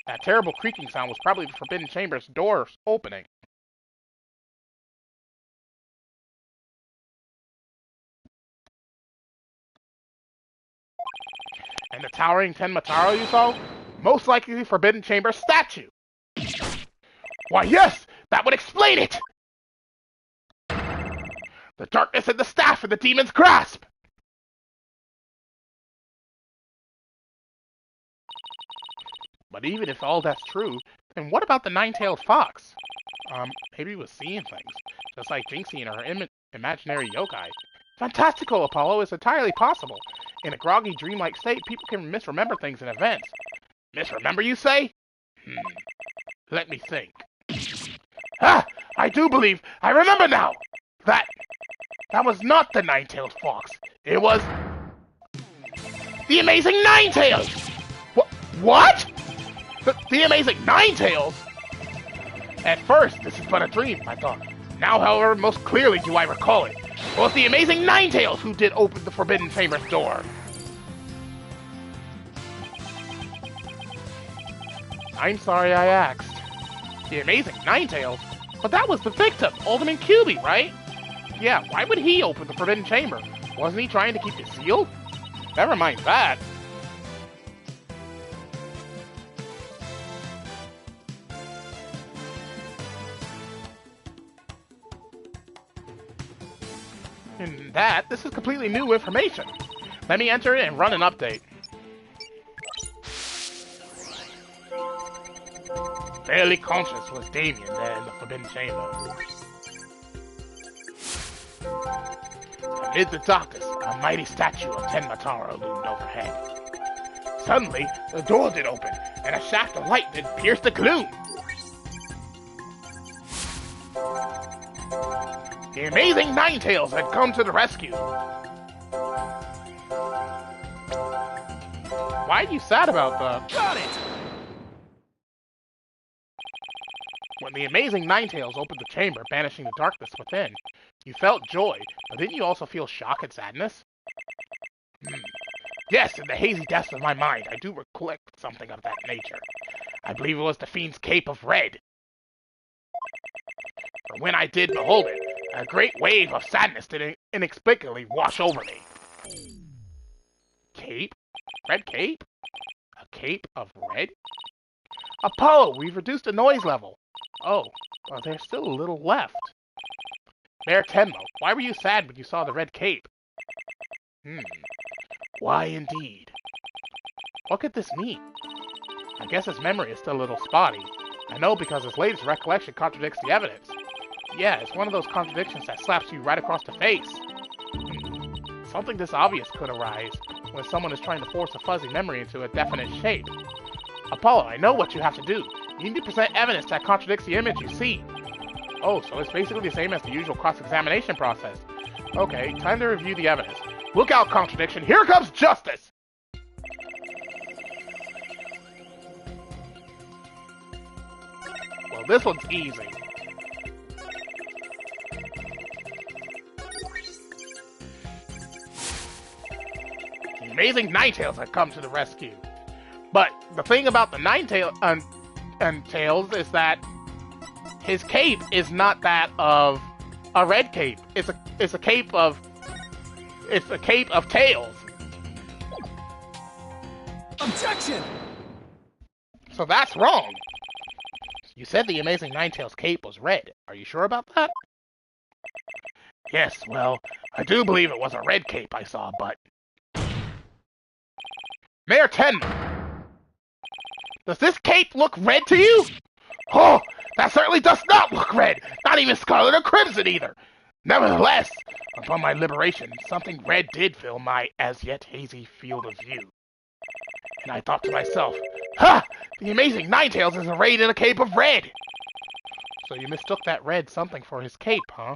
That terrible creaking sound was probably the Forbidden Chamber's doors opening. And the towering Tenmataro you saw? Most likely the Forbidden Chamber statue. Why yes, that would explain it! The darkness and the staff in the demon's grasp! But even if all that's true, then what about the nine-tailed fox? Maybe he was seeing things, just like Jinxie and her imaginary yokai. Fantastical, Apollo, is entirely possible. In a groggy, dreamlike state, people can misremember things and events. Misremember, you say? Let me think. Ah! I do believe I remember now! That was not the nine-tailed fox. It was the amazing Nine-Tails! What? The amazing Nine-Tails? At first, this is but a dream, I thought. Now, however, most clearly do I recall it. It was the amazing Nine-Tails who did open the Forbidden Chamber's door. I'm sorry I asked. The amazing Nine-Tails? But that was the victim, Alderman Cubie, right? Yeah, why would he open the Forbidden Chamber? Wasn't he trying to keep it sealed? Never mind that. And this is completely new information. Let me enter it and run an update. Barely conscious was Damien there in the Forbidden Chamber. Amid the darkness, a mighty statue of Tenmataro loomed overhead. Suddenly, the door did open, and a shaft of light did pierce the gloom. The amazing Nine-Tails had come to the rescue. Why are you sad about that? Got it! When the amazing Nine-Tails opened the chamber, banishing the darkness within, you felt joy, but didn't you also feel shock and sadness? Yes, in the hazy depths of my mind, I do recollect something of that nature. I believe it was the fiend's cape of red. For when I did behold it, a great wave of sadness did inexplicably wash over me. Cape? Red cape? A cape of red? Apollo, we've reduced the noise level. Oh, well, there's still a little left. Mayor Tenmo, why were you sad when you saw the red cape? Why indeed? What could this mean? I guess his memory is still a little spotty. I know because his latest recollection contradicts the evidence. Yeah, it's one of those contradictions that slaps you right across the face. Something this obvious could arise when someone is trying to force a fuzzy memory into a definite shape. Apollo, I know what you have to do. You need to present evidence that contradicts the image you see. Oh, so it's basically the same as the usual cross-examination process. Okay, time to review the evidence. Look out, contradiction! Here comes justice! Well, this one's easy. The amazing Nine-Tails had come to the rescue. But the thing about the Nine-Tails is that his cape is not that of a red cape. It's a cape of tails. Objection! So that's wrong. You said the amazing Nine-Tails cape was red. Are you sure about that? Yes, well, I do believe it was a red cape I saw, but... Mayor Tenmo! Does this cape look red to you? Oh, that certainly does not look red! Not even scarlet or crimson either! Nevertheless, upon my liberation, something red did fill my as-yet hazy field of view. And I thought to myself, ha! The amazing Ninetales is arrayed in a cape of red! So you mistook that red something for his cape, huh?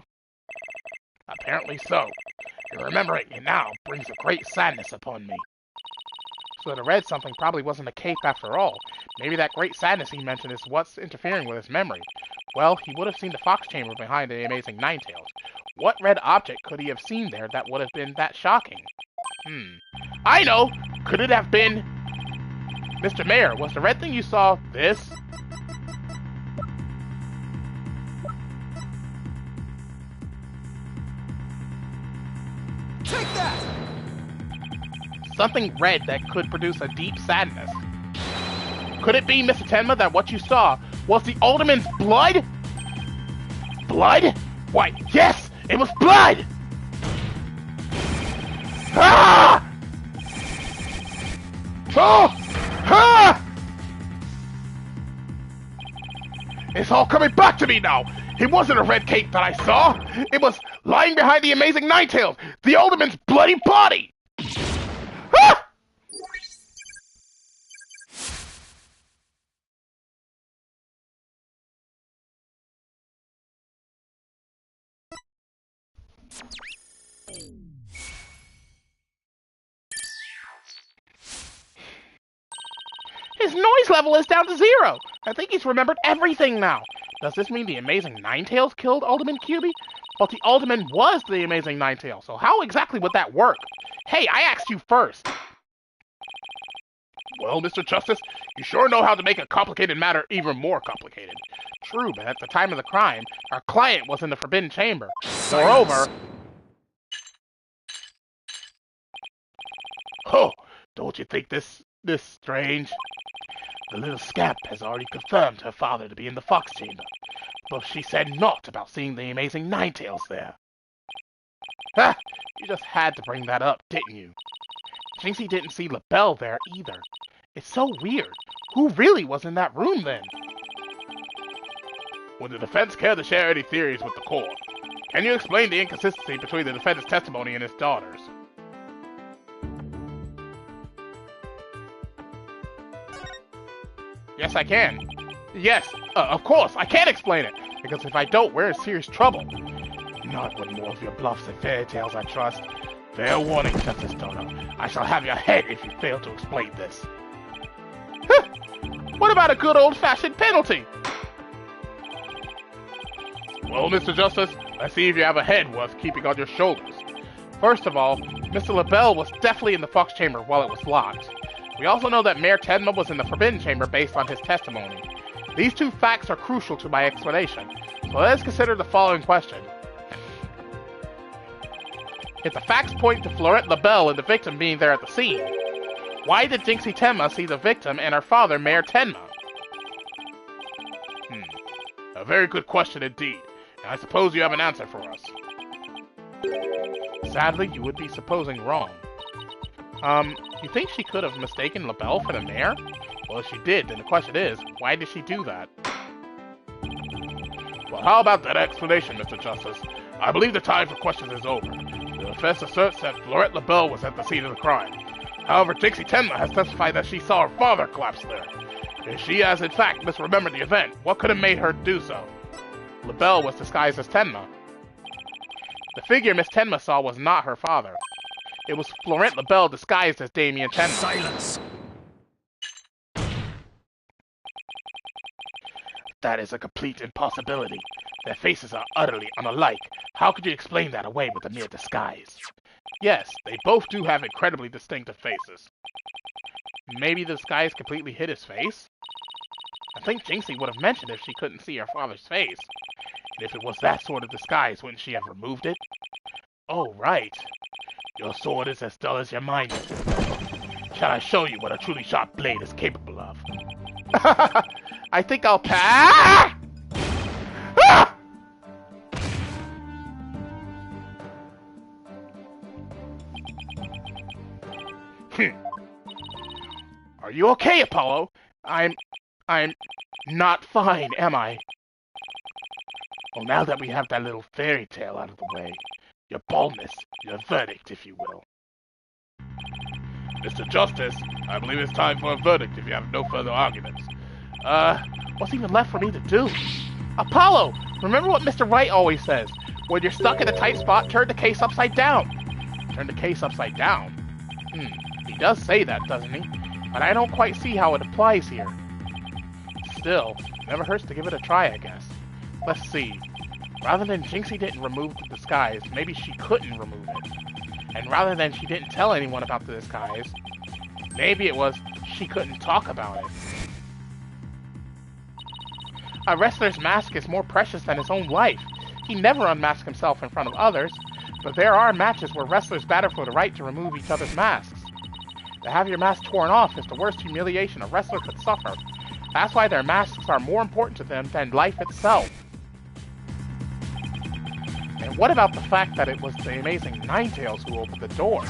Apparently so. And remembering it now brings a great sadness upon me. So the red something probably wasn't a cape after all. Maybe that great sadness he mentioned is what's interfering with his memory. Well, he would have seen the fox chamber behind the amazing Ninetales. What red object could he have seen there that would have been that shocking? I know! Could it have been... Mr. Mayor, was the red thing you saw this? Take that! Something red that could produce a deep sadness. Could it be, Mr. Tenma, that what you saw was the Alderman's blood? Blood? Why, yes! It was blood! Ah! Oh! Ah! It's all coming back to me now! It wasn't a red cape that I saw! It was lying behind the amazing Ninetales! The Alderman's bloody body! Ah! His noise level is down to 0. I think he's remembered everything now. Does this mean the amazing Ninetales killed Alderman Cubey? But the Alderman was the amazing Ninetales, so how exactly would that work? Hey, I asked you first. Well, Mr. Justice, you sure know how to make a complicated matter even more complicated. True, but at the time of the crime, our client was in the Forbidden Chamber. Moreover... Oh, don't you think this strange? The little scamp has already confirmed her father to be in the Fox Chamber, but she said naught about seeing the amazing Ninetales there. Ah, you just had to bring that up, didn't you? Jinxie didn't see LaBelle there either. It's so weird. Who really was in that room then? Would the defense care to share any theories with the court? Can you explain the inconsistency between the defendant's testimony and his daughter's? Yes, I can. Yes, of course, I can explain it. Because if I don't, we're in serious trouble. Not with more of your bluffs and fairy tales, I trust. Fair warning, Justice Dono. I shall have your head if you fail to explain this. What about a good old-fashioned penalty? Well, Mr. Justice, let's see if you have a head worth keeping on your shoulders. First of all, Mr. LaBelle was definitely in the Fox Chamber while it was locked. We also know that Mayor Tenma was in the Forbidden Chamber based on his testimony. These two facts are crucial to my explanation, so let's consider the following question. If the facts point to Florette LaBelle and the victim being there at the scene, why did Jinxie Tenma see the victim and her father, Mayor Tenma? A very good question indeed, and I suppose you have an answer for us. Sadly, you would be supposing wrong. You think she could have mistaken LaBelle for the mayor? Well, if she did, then the question is, why did she do that? Well, how about that explanation, Mr. Justice? I believe the time for questions is over. The defense asserts that Florette LaBelle was at the scene of the crime. However, Jinxie Tenma has testified that she saw her father collapse there. If she has in fact misremembered the event, what could have made her do so? LaBelle was disguised as Tenma. The figure Miss Tenma saw was not her father. It was Florette LaBelle disguised as Damien Tenma. Silence! That is a complete impossibility. Their faces are utterly unalike. How could you explain that away with a mere disguise? Yes, they both do have incredibly distinctive faces. Maybe the disguise completely hid his face? I think Jinxie would have mentioned if she couldn't see her father's face. And if it was that sort of disguise, wouldn't she have removed it? Oh, right. Your sword is as dull as your mind is. Shall I show you what a truly sharp blade is capable of? I think I'll pass. Ah! Are you okay, Apollo? I'm not fine, am I? Well, now that we have that little fairy tale out of the way, your baldness, your verdict, if you will. Mr. Justice, I believe it's time for a verdict if you have no further arguments. What's even left for me to do? Apollo! Remember what Mr. Wright always says. When you're stuck in a tight spot, turn the case upside down. Turn the case upside down? He does say that, doesn't he? But I don't quite see how it applies here. Still, never hurts to give it a try, I guess. Let's see. Rather than Jinxie didn't remove the disguise, maybe she couldn't remove it. And rather than she didn't tell anyone about the disguise, maybe it was she couldn't talk about it. A wrestler's mask is more precious than his own life. He never unmasks himself in front of others, but there are matches where wrestlers battle for the right to remove each other's masks. To have your mask torn off is the worst humiliation a wrestler could suffer. That's why their masks are more important to them than life itself. And what about the fact that it was the amazing Ninetales who opened the door?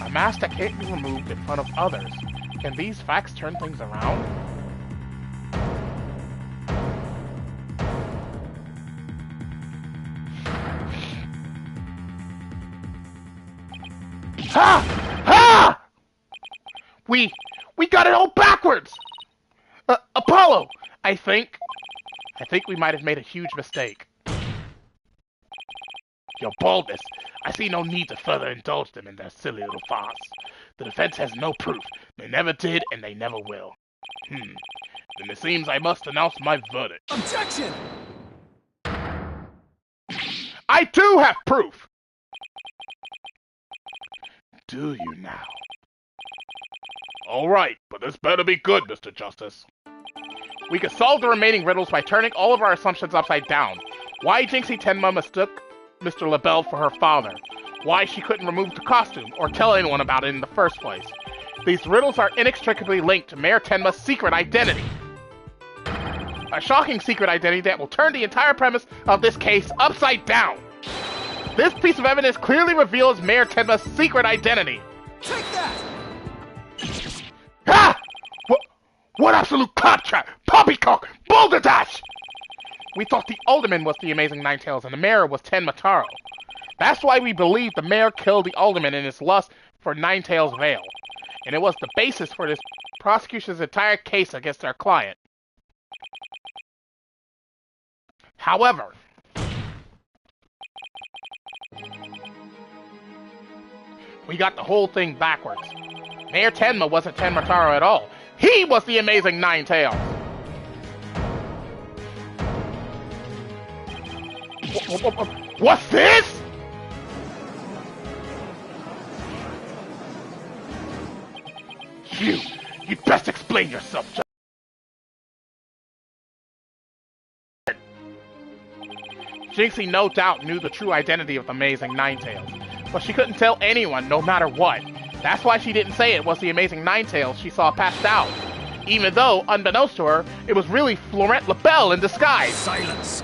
A mask that can't be removed in front of others. Can these facts turn things around? Ha! Ha! We got it all backwards! Apollo! I think we might have made a huge mistake. Your baldness, I see no need to further indulge them in their silly little farce. The defense has no proof. They never did, and they never will. Then it seems I must announce my verdict. Objection! I do have proof! Do you now? Alright, but this better be good, Mr. Justice. We can solve the remaining riddles by turning all of our assumptions upside down. Why Jinxie Tenma mistook Mr. LaBelle for her father. Why she couldn't remove the costume, or tell anyone about it in the first place. These riddles are inextricably linked to Mayor Tenma's secret identity. A shocking secret identity that will turn the entire premise of this case upside down. This piece of evidence clearly reveals Mayor Tenma's secret identity. Take that! Ah! What absolute claptrap! Poppycock! Balderdash! We thought the Alderman was the amazing Ninetales and the mayor was Tenma Taro. That's why we believe the mayor killed the Alderman in his lust for Ninetales' veil. And it was the basis for this prosecution's entire case against our client. However, we got the whole thing backwards. Mayor Tenma wasn't Tenma Taro at all. He was the amazing Ninetales! What's this? You'd best explain yourself, Jinxie no doubt knew the true identity of the amazing Ninetales, but she couldn't tell anyone no matter what. That's why she didn't say it was the amazing Ninetales she saw passed out, even though, unbeknownst to her, it was really Florent LaBelle in disguise. Silence!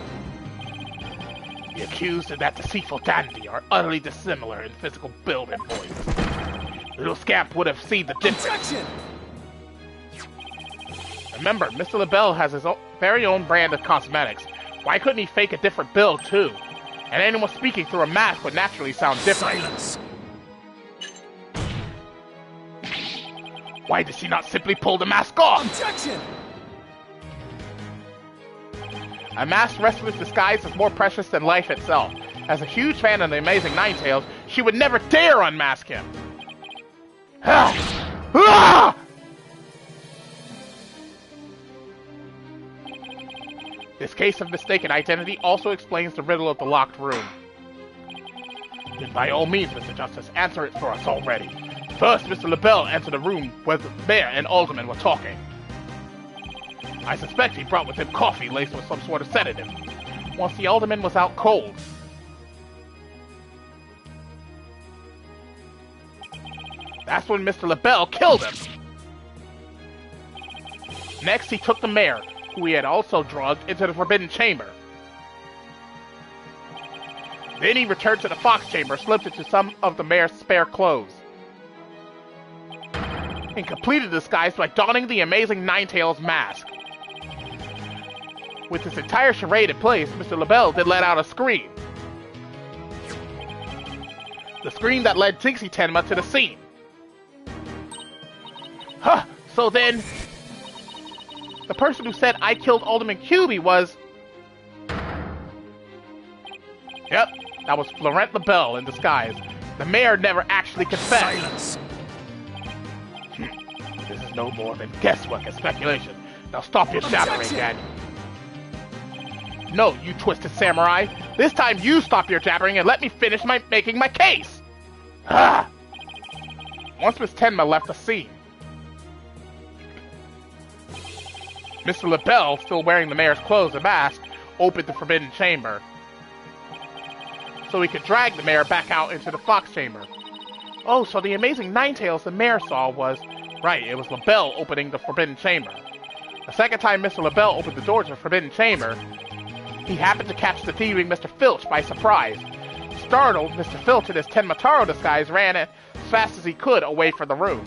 The accused and that deceitful dandy are utterly dissimilar in physical build and voice. Little Scamp would have seen the difference. Objection! Remember, Mr. LaBelle has his very own brand of cosmetics. Why couldn't he fake a different build, too? And anyone speaking through a mask would naturally sound different. Silence! Why did she not simply pull the mask off? Objection! A masked wrestler's disguise is more precious than life itself. As a huge fan of the amazing Ninetales, she would never dare unmask him. This case of mistaken identity also explains the riddle of the locked room. Then by all means, Mr. Justice, answer it for us already. First, Mr. LaBelle entered the room where the mayor and alderman were talking. I suspect he brought with him coffee laced with some sort of sedative. Once the alderman was out cold, that's when Mr. LaBelle killed him. Next, he took the mayor, who he had also drugged, into the Forbidden Chamber. Then he returned to the Fox Chamber, slipped into some of the mayor's spare clothes. and completed the disguise by donning the amazing Ninetales mask. With this entire charade in place, Mr. LaBelle did let out a scream. The scream that led Tinksy Tenma to the scene. Huh, so then, the person who said I killed Alderman Cubey was... Yep, that was Florent LaBelle in disguise. The mayor never actually confessed. Silence. This is no more than guesswork and speculation. Now stop your jabbering, Daddy. No, you twisted samurai. This time you stop your jabbering and let me finish making my case. Ah! Once Miss Tenma left the scene, Mr. LaBelle, still wearing the mayor's clothes and mask, opened the forbidden chamber so he could drag the mayor back out into the fox chamber. Oh, so the amazing Ninetales the mayor saw was... Right, it was LaBelle opening the forbidden chamber. The second time Mr. LaBelle opened the door to the forbidden chamber, he happened to catch the thieving Mr. Filch by surprise. Startled, Mr. Filch in his Tenmataro disguise ran as fast as he could away from the room.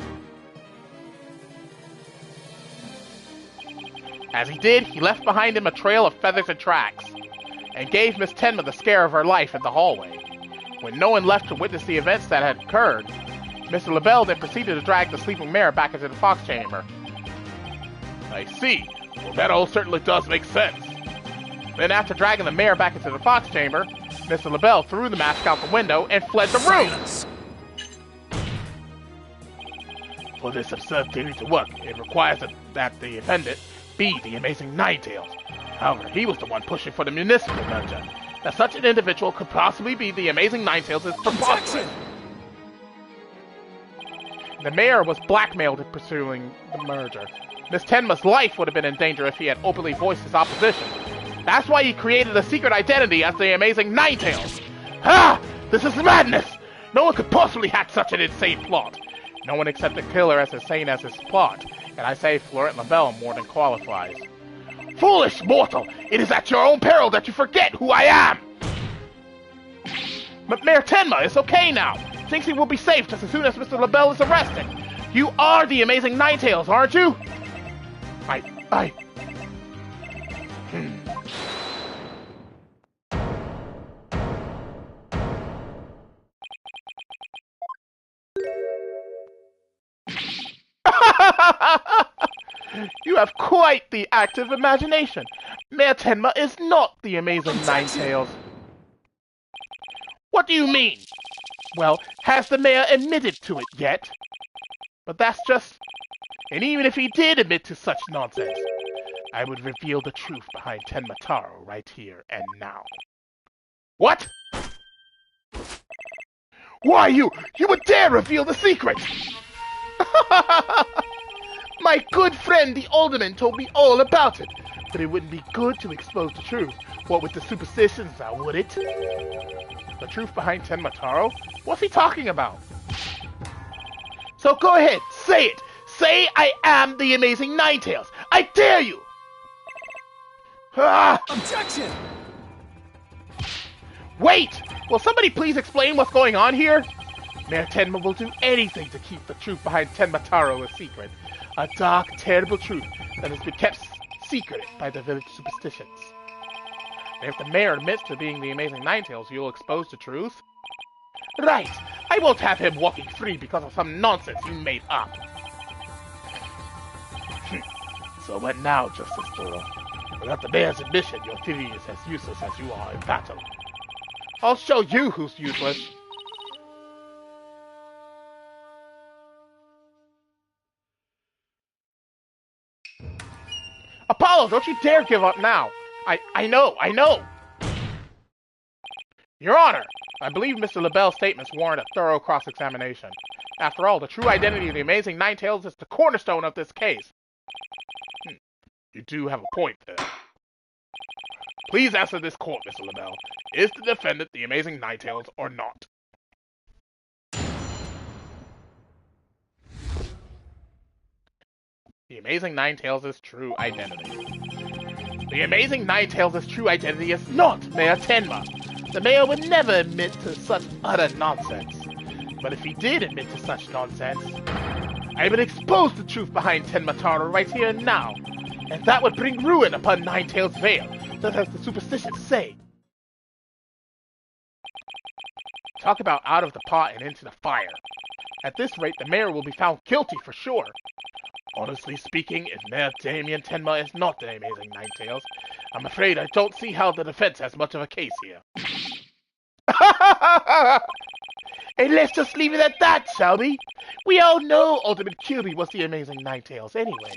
As he did, he left behind him a trail of feathers and tracks, and gave Miss Tenma the scare of her life in the hallway. When no one left to witness the events that had occurred, Mr. LaBelle then proceeded to drag the sleeping mayor back into the fox chamber. I see. Well, that all certainly does make sense. Then after dragging the mayor back into the fox chamber, Mr. LaBelle threw the mask out the window and fled the room. Silence. For this absurd theory to work, it requires that the defendant be the amazing Ninetales. However, he was the one pushing for the municipal merger. That such an individual could possibly be the amazing Ninetales is preposterous. The mayor was blackmailed in pursuing the merger. Miss Tenma's life would have been in danger if he had openly voiced his opposition. That's why he created a secret identity as the amazing Ninetales. Ah! This is madness! No one could possibly hack such an insane plot. No one except the killer as insane as his plot. And I say Florent LaBelle more than qualifies. Foolish mortal! It is at your own peril that you forget who I am! But Mayor Tenma, it's okay now. Tinksy will be safe just as soon as Mr. LaBelle is arrested. You are the amazing Ninetales, aren't you? You have quite the active imagination. Mayor Tenma is not the amazing Ninetales. What do you mean? Well, has the mayor admitted to it yet? But that's just... And even if he did admit to such nonsense, I would reveal the truth behind Tenmataro right here and now. What? Why, you would dare reveal the secret! My good friend the alderman told me all about it, but it wouldn't be good to expose the truth. What with the superstitions now, would it? The truth behind Tenmataro? What's he talking about? So go ahead, say it! Say I am the amazing Ninetales! I dare you! Ah! Objection! Wait! Will somebody please explain what's going on here? Mayor Tenma will do anything to keep the truth behind Tenmataro a secret. A dark, terrible truth that has been kept secret by the village superstitions. And if the mayor admits to being the amazing Ninetales, you'll expose the truth? Right! I won't have him walking free because of some nonsense you made up. So what now, Justice Doyle? Without the mayor's admission, your theory is as useless as you are in battle. I'll show you who's useless. Apollo, don't you dare give up now. I know. Your Honor, I believe Mr. LaBelle's statements warrant a thorough cross-examination. After all, the true identity of the amazing Ninetales is the cornerstone of this case. You do have a point there. Please answer this court, Mr. LaBelle. Is the defendant the amazing Ninetales or not? The amazing Ninetales' true identity. The amazing Ninetales' true identity is not Mayor Tenma. The mayor would never admit to such utter nonsense. But if he did admit to such nonsense, I will expose the truth behind Tenmataro right here and now, and that would bring ruin upon Ninetales Vale, just as the superstitions say. Talk about out of the pot and into the fire. At this rate, the mayor will be found guilty for sure. Honestly speaking, if Mayor Damien Tenma is not the amazing Ninetales, I'm afraid I don't see how the defense has much of a case here. And let's just leave it at that, shall we? We all know Ultimate Kirby was the amazing Ninetales anyway.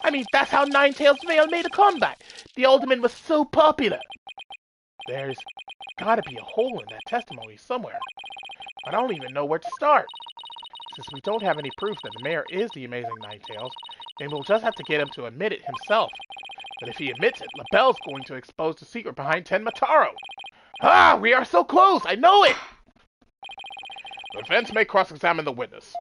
I mean, that's how Ninetales Vale made a comeback. The Ultimate was so popular. There's gotta be a hole in that testimony somewhere. I don't even know where to start. Since we don't have any proof that the mayor is the amazing Ninetales, then we'll just have to get him to admit it himself. But if he admits it, LaBelle's going to expose the secret behind Tenmataro. Ah, we are so close! I know it! The defense may cross-examine the witness.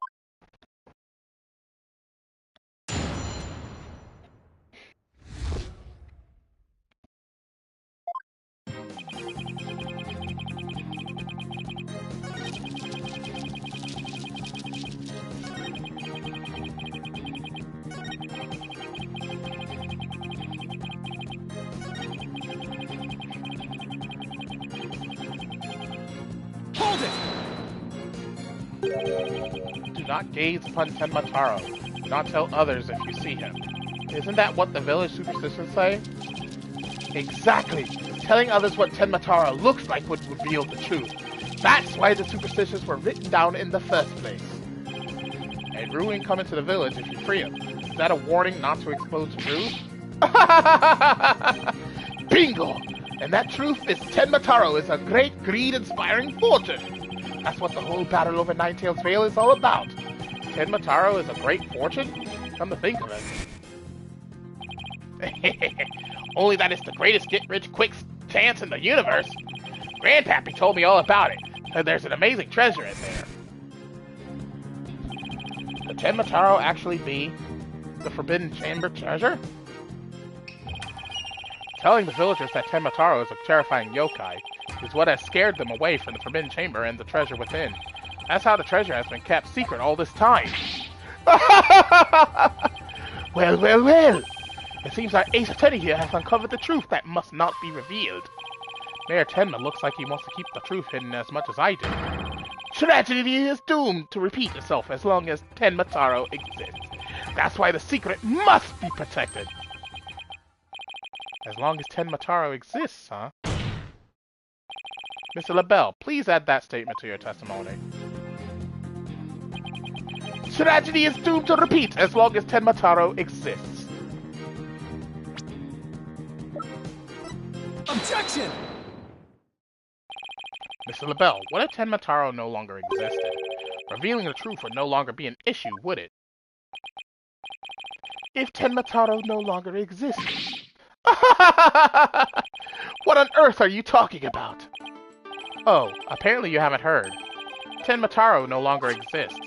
Hold it! Do not gaze upon Tenmataro. Do not tell others if you see him. Isn't that what the village superstitions say? Exactly! Telling others what Tenmataro looks like would reveal the truth. That's why the superstitions were written down in the first place. And ruin coming to the village if you free him. Is that a warning not to expose the truth? Bingo! And that truth is Tenmataro is a great greed-inspiring fortune. That's what the whole battle over Ninetales Vale is all about. Tenmataro is a great fortune? Come to think of it. Only that it's the greatest get-rich-quick chance in the universe. Grandpappy told me all about it. Said there's an amazing treasure in there. Could Tenmataro actually be the Forbidden Chamber treasure? Telling the villagers that Tenmataro is a terrifying yokai is what has scared them away from the Forbidden Chamber and the treasure within. That's how the treasure has been kept secret all this time. Well, well, well. It seems our Ace Attorney here has uncovered the truth that must not be revealed. Mayor Tenma looks like he wants to keep the truth hidden as much as I do. Tragedy is doomed to repeat itself as long as Tenmataro exists. That's why the secret must be protected. As long as Tenmataro exists, huh? Mr. LaBelle, please add that statement to your testimony. Tragedy is doomed to repeat as long as Tenmataro exists. Objection! Mr. LaBelle, what if Tenmataro no longer existed? Revealing the truth would no longer be an issue, would it? If Tenmataro no longer existed? What on earth are you talking about? Oh, apparently you haven't heard. Tenmataro no longer exists.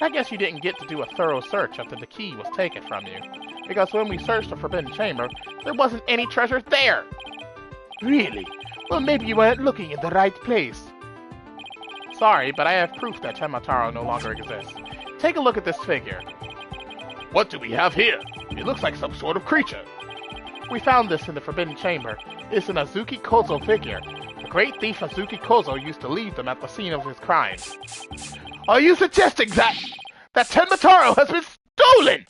I guess you didn't get to do a thorough search after the key was taken from you. Because when we searched the Forbidden Chamber, there wasn't any treasure there! Really? Well, maybe you weren't looking in the right place. Sorry, but I have proof that Tenmataro no longer exists. Take a look at this figure. What do we have here? It looks like some sort of creature. We found this in the Forbidden Chamber. It's an Azuki Kozo figure. The great thief Azuki Kozo used to leave them at the scene of his crimes. Are you suggesting that Tenmataro has been stolen?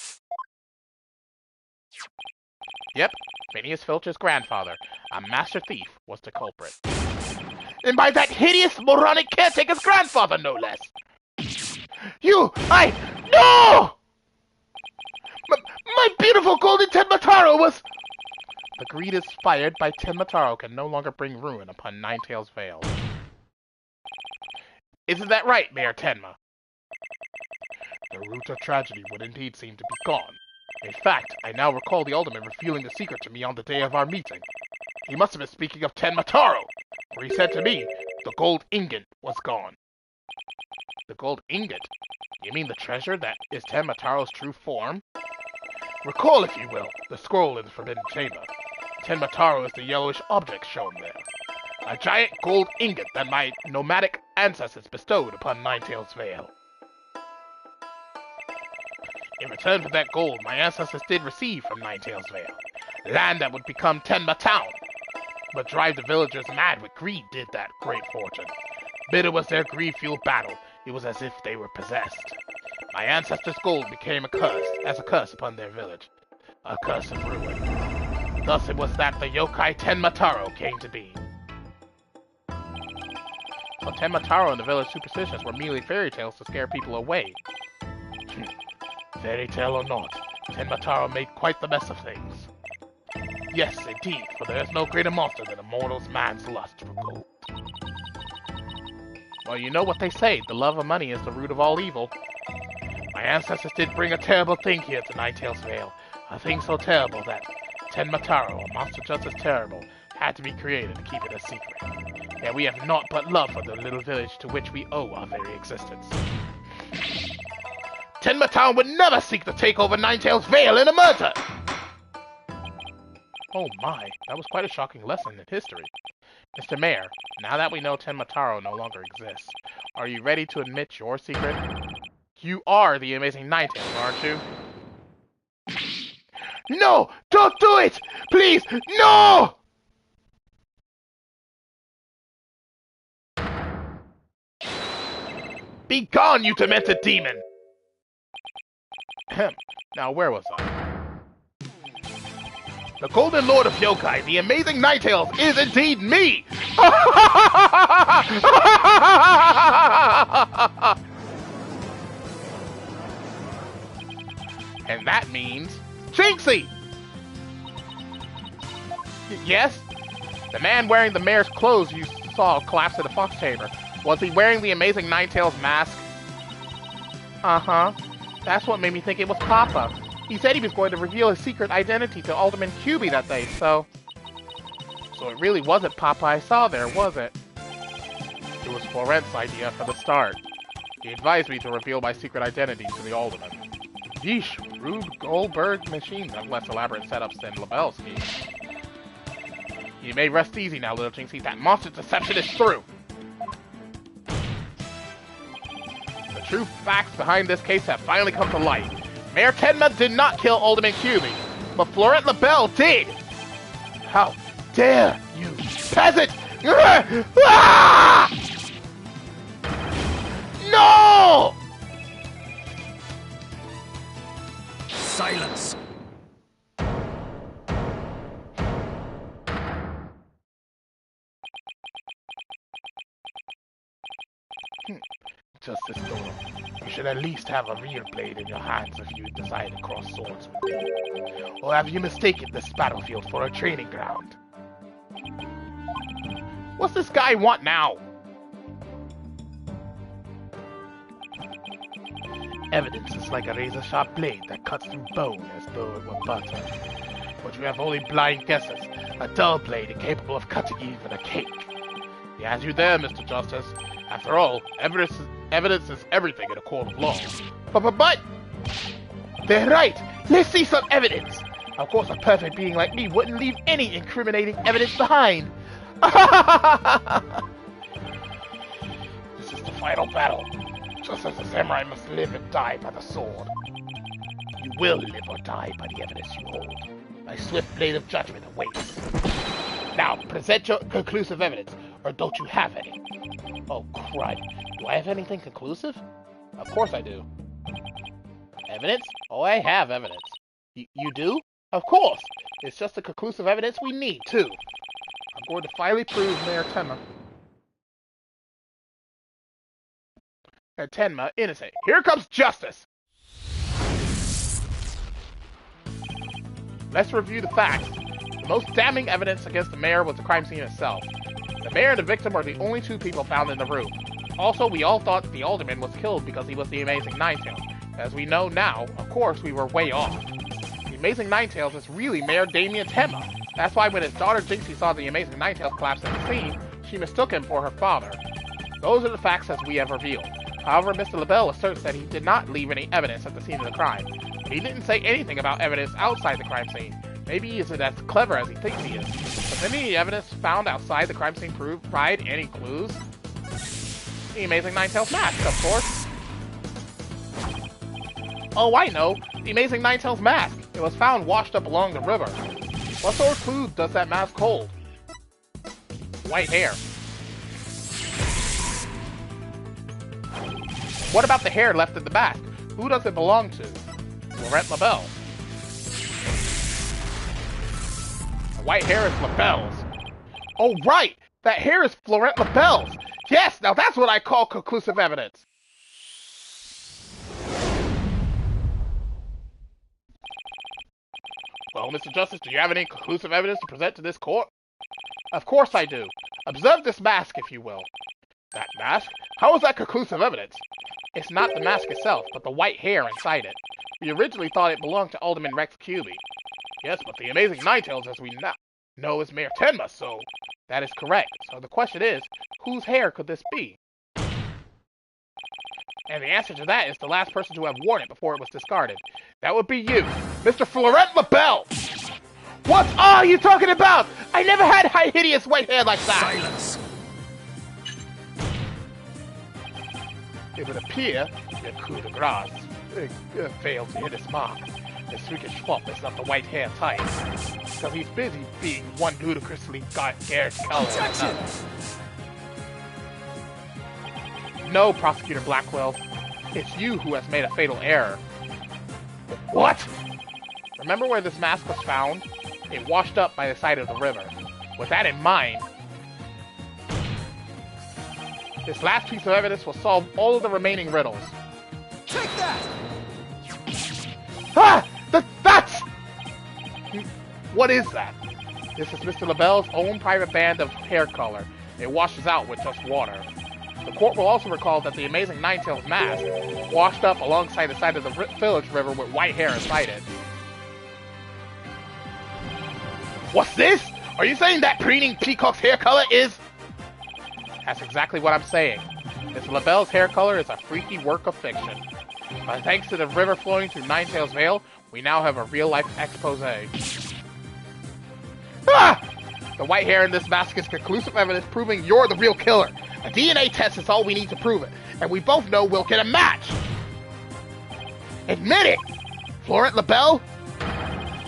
Yep, Phineas Filcher's grandfather, a master thief, was the culprit. And by that hideous, moronic caretaker's grandfather, no less. No! My beautiful golden Tenmataro was... The greed inspired by Tenmataro can no longer bring ruin upon Ninetales Vale. Isn't that right, Mayor Tenma? The root of tragedy would indeed seem to be gone. In fact, I now recall the Alderman revealing the secret to me on the day of our meeting. He must have been speaking of Tenmataro, for he said to me, the gold ingot was gone. The gold ingot? You mean the treasure that is Tenmataro's true form? Recall, if you will, the scroll in the Forbidden Chamber. Tenmataro is the yellowish object shown there. A giant gold ingot that my nomadic ancestors bestowed upon Ninetales Vale. In return for that gold, my ancestors did receive from Ninetales Vale land that would become Tenma Town. But drive the villagers mad with greed did that great fortune. Bitter was their greed-fueled battle. It was as if they were possessed. My ancestors' gold became a curse upon their village. A curse of ruin. Thus it was that the yokai Tenmataro came to be. So Tenmataro and the village superstitions were merely fairy tales to scare people away. Fairy tale or not, Tenmataro made quite the mess of things. Yes, indeed, for there is no greater monster than a mortal's man's lust for gold. Well, you know what they say, the love of money is the root of all evil. My ancestors did bring a terrible thing here to Ninetales Vale. A thing so terrible that Tenmataro, a monster just as terrible, had to be created to keep it a secret. And we have naught but love for the little village to which we owe our very existence. Tenmataro would never seek to take over Ninetales Vale in a murder! Oh my, that was quite a shocking lesson in history. Mr. Mayor, now that we know Tenmataro no longer exists, are you ready to admit your secret? You are the amazing Ninetales, aren't you? No! Don't do it! Please, no! Be gone, you demented demon! Now, where was I? The Golden Lord of Yokai, the amazing Ninetales, is indeed me! And that means Jinxie! Yes? The man wearing the mayor's clothes you saw collapse in the fox chamber. Was he wearing the amazing Ninetales mask? Uh-huh. That's what made me think it was Papa. He said he was going to reveal his secret identity to Alderman QB that day, so it really wasn't Papa I saw there, was it? It was Florent's idea from the start. He advised me to reveal my secret identity to the Alderman. Yeesh, Rube Goldberg machines have less elaborate setups than LaBelle's scheme. You may rest easy now, little Jinxie. That monster's deception is through. The true facts behind this case have finally come to light. Mayor Tenma did not kill Alderman QB, but Florent LaBelle did! How dare you, peasant! No! Silence! Justice Thor, you should at least have a real blade in your hands if you desire to cross swords with me. Or have you mistaken this battlefield for a training ground? What's this guy want now? Evidence is like a razor-sharp blade that cuts through bone as though it were butter. But you have only blind guesses, a dull blade incapable of cutting even a cake. He has you there, Mr. Justice. After all, evidence is everything in a court of law. But... They're right! Let's see some evidence! Of course, a perfect being like me wouldn't leave any incriminating evidence behind. This is the final battle. Just as the samurai must live and die by the sword. You will live or die by the evidence you hold. My swift blade of judgment awaits. Now, present your conclusive evidence, or don't you have any? Oh, crud. Do I have anything conclusive? Of course I do. Evidence? Oh, I have evidence. You do? Of course! It's just the conclusive evidence we need, too. I'm going to finally prove Mayor Tenma and Tenma innocent. Here comes justice! Let's review the facts. The most damning evidence against the mayor was the crime scene itself. The mayor and the victim are the only two people found in the room. Also, we all thought the alderman was killed because he was the Amazing Ninetales. As we know now, of course, we were way off. The Amazing Ninetales is really Mayor Damien Tenma. That's why when his daughter Jinxie saw the Amazing Ninetales collapse in the scene, she mistook him for her father. Those are the facts as we have revealed. However, Mr. LaBelle asserts that he did not leave any evidence at the scene of the crime. He didn't say anything about evidence outside the crime scene. Maybe he isn't as clever as he thinks he is. Does any evidence found outside the crime scene provide any clues? The Amazing Ninetales mask, of course. Oh, I know. The amazing Ninetales mask. It was found washed up along the river. What sort of food does that mask hold? White hair. What about the hair left in the mask? Who does it belong to? Florette LaBelle. The white hair is LaBelle's. Oh, right! That hair is Florette LaBelle's! Yes, now that's what I call conclusive evidence! Well, Mr. Justice, do you have any conclusive evidence to present to this court? Of course I do. Observe this mask, if you will. That mask? How is that conclusive evidence? It's not the mask itself, but the white hair inside it. We originally thought it belonged to Alderman Rex Cuby. Yes, but the amazing Ninetales, as we now know, is Mayor Tenma, so... That is correct. So the question is, whose hair could this be? And the answer to that is the last person to have worn it before it was discarded. That would be you, Mr. Florette LaBelle! What are you talking about? I never had hideous white hair like that! Silence! It would appear your coup de grace failed to hit its mark. The Suika Schwab is not the white hair type, because he's busy being one ludicrously scared color. Objection! No, Prosecutor Blackwell. It's you who has made a fatal error. What? Remember where this mask was found? It washed up by the side of the river. With that in mind, this last piece of evidence will solve all of the remaining riddles. Take that! Ah! That's... What is that? This is Mr. LaBelle's own private band of hair color. It washes out with just water. The court will also recall that the amazing Ninetales mask washed up alongside the side of the village river with white hair inside it. What's this? Are you saying that preening peacock's hair color is... That's exactly what I'm saying. Mr. LaBelle's hair color is a freaky work of fiction. But thanks to the river flowing through Ninetales Vale, we now have a real-life expose. Ah! The white hair in this mask is conclusive evidence proving you're the real killer. A DNA test is all we need to prove it, and we both know we'll get a match. Admit it! Florette LaBelle,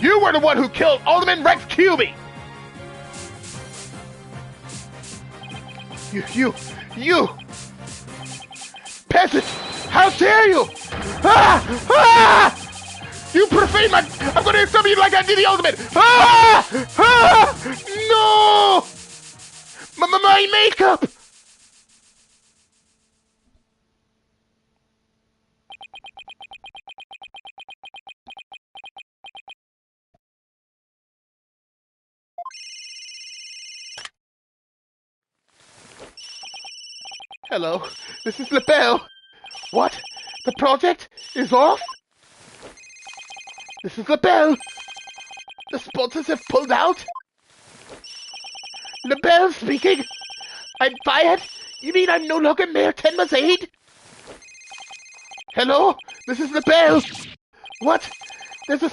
you were the one who killed Alderman Rex Cuby! You! Peasant! How dare you! Ah! Ah! You profane my... I'm gonna insult you like I did the Alderman! Ah! Ah! No! My makeup! Hello, this is LaBelle. What? The project is off? This is LaBelle. The sponsors have pulled out? LaBelle speaking. I'm fired? You mean I'm no longer Mayor Tenma's aide? Hello, this is LaBelle. What? There's a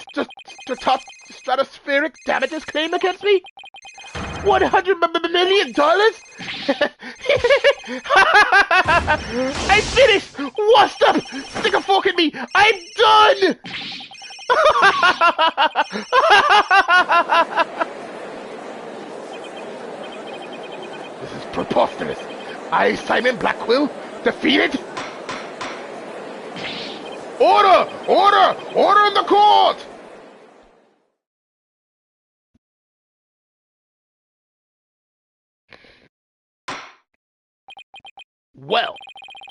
stratospheric damages claim against me? $100 million? I'm finished! Washed up! Stick a fork in me! I'm done! This is preposterous. I, Simon Blackwell, defeated? Order! Order! Order in the court! Well,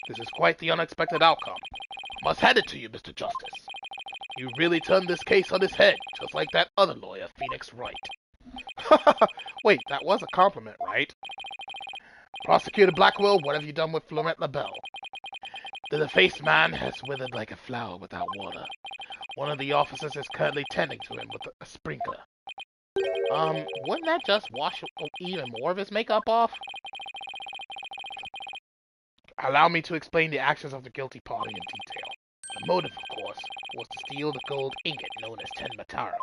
this is quite the unexpected outcome. Must hand it to you, Mr. Justice. You really turned this case on its head, just like that other lawyer, Phoenix Wright. Wait, that was a compliment, right? Prosecutor Blackwell, what have you done with Florette LaBelle? The defaced man has withered like a flower without water. One of the officers is currently tending to him with a sprinkler. Wouldn't that just wash even more of his makeup off? Allow me to explain the actions of the guilty party in detail. The motive, of course, was to steal the gold ingot known as Tenmataro.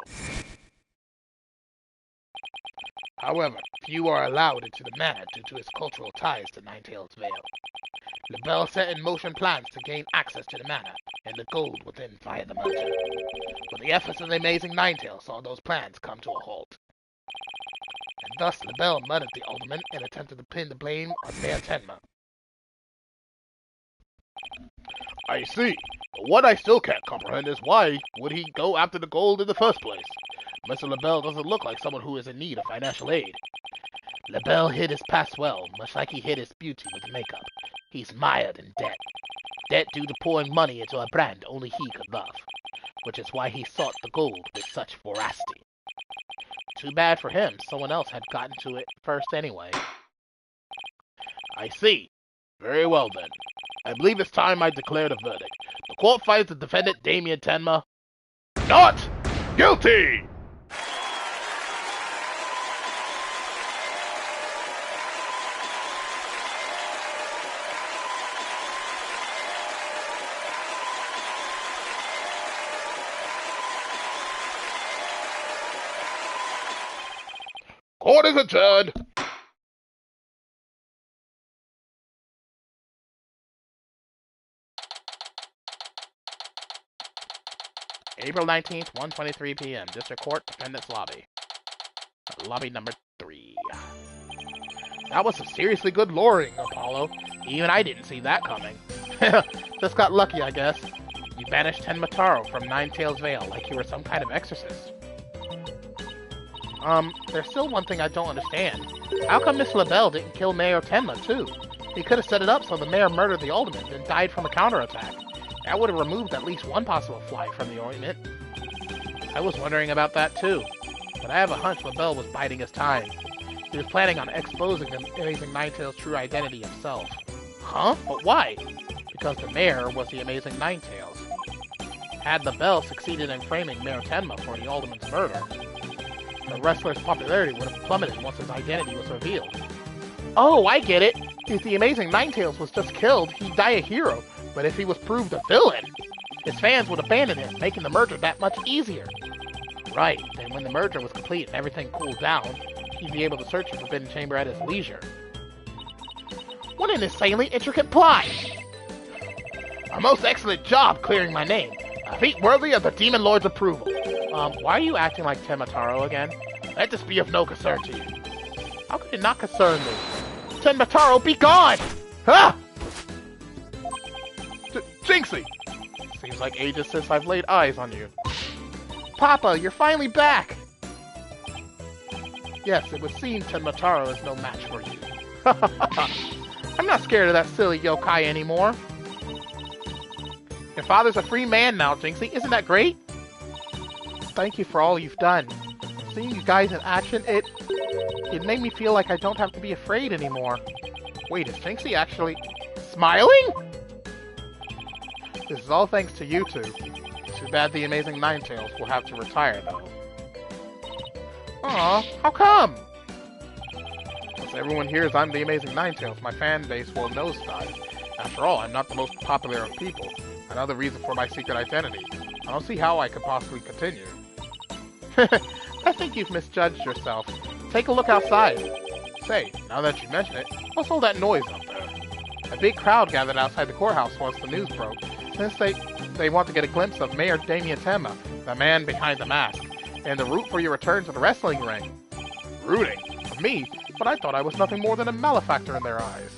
However, few are allowed into the manor due to its cultural ties to Ninetales Vale. LaBelle set in motion plans to gain access to the manor, and the gold within via the merger. With the efforts of the amazing Ninetales saw those plans come to a halt. And thus LaBelle murdered the alderman and attempted to pin the blame on Mayor Tenma. I see. But what I still can't comprehend is why would he go after the gold in the first place? Mr. LaBelle doesn't look like someone who is in need of financial aid. LaBelle hid his past well, much like he hid his beauty with makeup. He's mired in debt. Debt due to pouring money into a brand only he could love, which is why he sought the gold with such voracity. Too bad for him, someone else had gotten to it first anyway. I see. Very well then. I believe it's time I declare the verdict. The court finds the defendant Damien Tenma not guilty! Court is adjourned. April 19th, 1:23 p.m. District Court, Defendant's Lobby. Lobby number 3. That was some seriously good luring, Apollo. Even I didn't see that coming. Just got lucky, I guess. You banished Tenmataro from Ninetales Vale like you were some kind of exorcist. There's still one thing I don't understand. How come Miss LaBelle didn't kill Mayor Tenma, too? He could have set it up so the mayor murdered the alderman, then died from a counterattack. That would have removed at least one possible fly from the ointment. I was wondering about that, too. But I have a hunch LaBelle was biding his time. He was planning on exposing the Amazing Ninetales' true identity himself. Huh? But why? Because the mayor was the Amazing Ninetales. Had LaBelle succeeded in framing Mayor Tenma for the alderman's murder, the wrestler's popularity would have plummeted once his identity was revealed. Oh, I get it! If the Amazing Ninetales was just killed, he'd die a hero. But if he was proved a villain, his fans would abandon him, making the merger that much easier. Right, then when the merger was complete and everything cooled down, he'd be able to search the Forbidden Chamber at his leisure. What an insanely intricate plot! A most excellent job clearing my name. A feat worthy of the Demon Lord's approval. Why are you acting like Tenmataro again? Let this be of no concern to you. How could it not concern me? Tenmataro, be gone! Ah! Jinxie! Seems like ages since I've laid eyes on you. Papa, you're finally back! Yes, it would seem Tenmataro is no match for you. I'm not scared of that silly yokai anymore. Your father's a free man now, Jinxie. Isn't that great? Thank you for all you've done. Seeing you guys in action, it made me feel like I don't have to be afraid anymore. Wait, is Jinxie actually smiling? This is all thanks to you two. Too bad the Amazing Ninetales will have to retire, though. Aw, how come? Once everyone hears I'm the Amazing Ninetales, my fan base will nosedive. After all, I'm not the most popular of people. Another reason for my secret identity. I don't see how I could possibly continue. I think you've misjudged yourself. Take a look outside. Say, now that you mention it, what's all that noise up there? A big crowd gathered outside the courthouse once the news broke, since they want to get a glimpse of Mayor Damien Tenma, the man behind the mask, and to root for your return to the wrestling ring. Rooting? For me? But I thought I was nothing more than a malefactor in their eyes.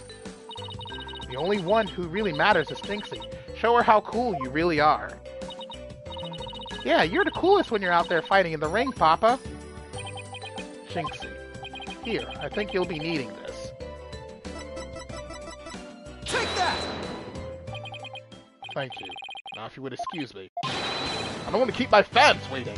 The only one who really matters is Jinxie. Show her how cool you really are. Yeah, you're the coolest when you're out there fighting in the ring, Papa. Jinxie. Here, I think you'll be needing this. Take that! Thank you. Now if you would excuse me. I don't want to keep my fans waiting.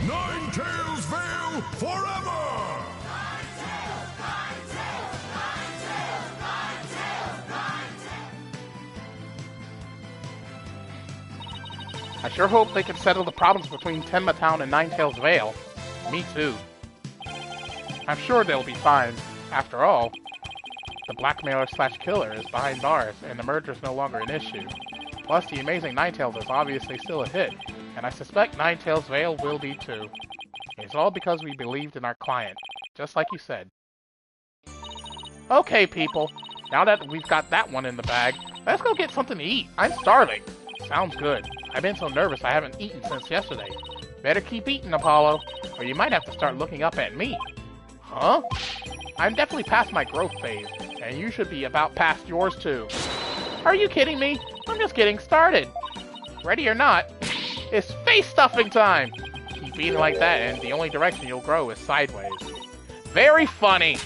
Ninetales Vale forever! I sure hope they can settle the problems between Tenma Town and Ninetales Vale. Me too. I'm sure they'll be fine. After all, the blackmailer/killer is behind bars, and the merger's no longer an issue. Plus, the amazing Ninetales is obviously still a hit, and I suspect Ninetales Veil will be too. It's all because we believed in our client, just like you said. Okay, people, now that we've got that one in the bag, let's go get something to eat. I'm starving. Sounds good. I've been so nervous I haven't eaten since yesterday. Better keep eating, Apollo, or you might have to start looking up at me. Huh? I'm definitely past my growth phase, and you should be about past yours too. Are you kidding me? I'm just getting started. Ready or not, it's face stuffing time! Keep eating like that, and the only direction you'll grow is sideways. Very funny!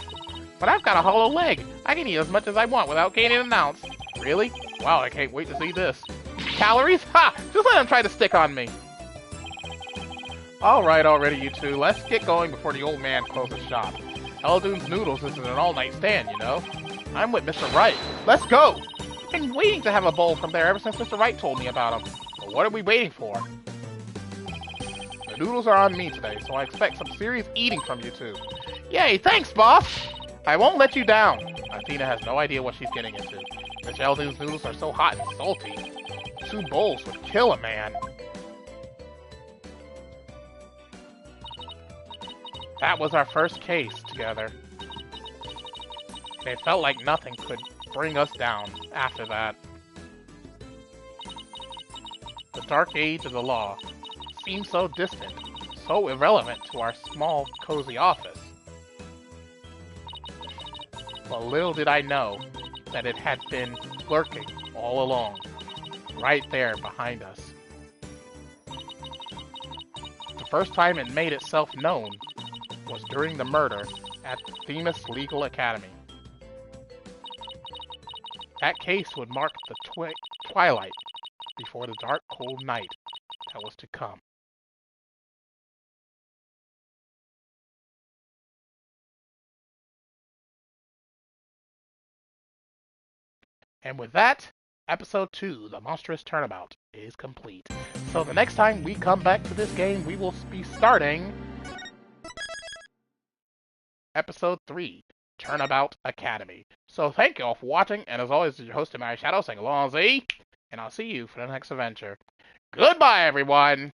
But I've got a hollow leg. I can eat as much as I want without gaining an ounce. Really? Wow, I can't wait to see this. Calories? Ha! Just let them try to stick on me. Alright already, you two. Let's get going before the old man closes shop. Eldoon's Noodles isn't an all-night stand, you know? I'm with Mr. Wright. Let's go! I've been waiting to have a bowl from there ever since Mr. Wright told me about them. But what are we waiting for? The noodles are on me today, so I expect some serious eating from you two. Yay, thanks, boss! I won't let you down. Athena has no idea what she's getting into. Miss Eldoon's noodles are so hot and salty. 2 bowls would kill a man. That was our first case together. It felt like nothing could bring us down after that. The dark age of the law seemed so distant, so irrelevant to our small, cozy office. But little did I know that it had been lurking all along, right there behind us. The first time it made itself known was during the murder at Themis Legal Academy. That case would mark the twilight before the dark, cold night that was to come. And with that, episode 2, The Monstrous Turnabout, is complete. So the next time we come back to this game, we will be starting episode 3, Turnabout Academy. So thank you all for watching, and as always, your host, TheAmariaShadow, saying along Z, and I'll see you for the next adventure. Goodbye, everyone!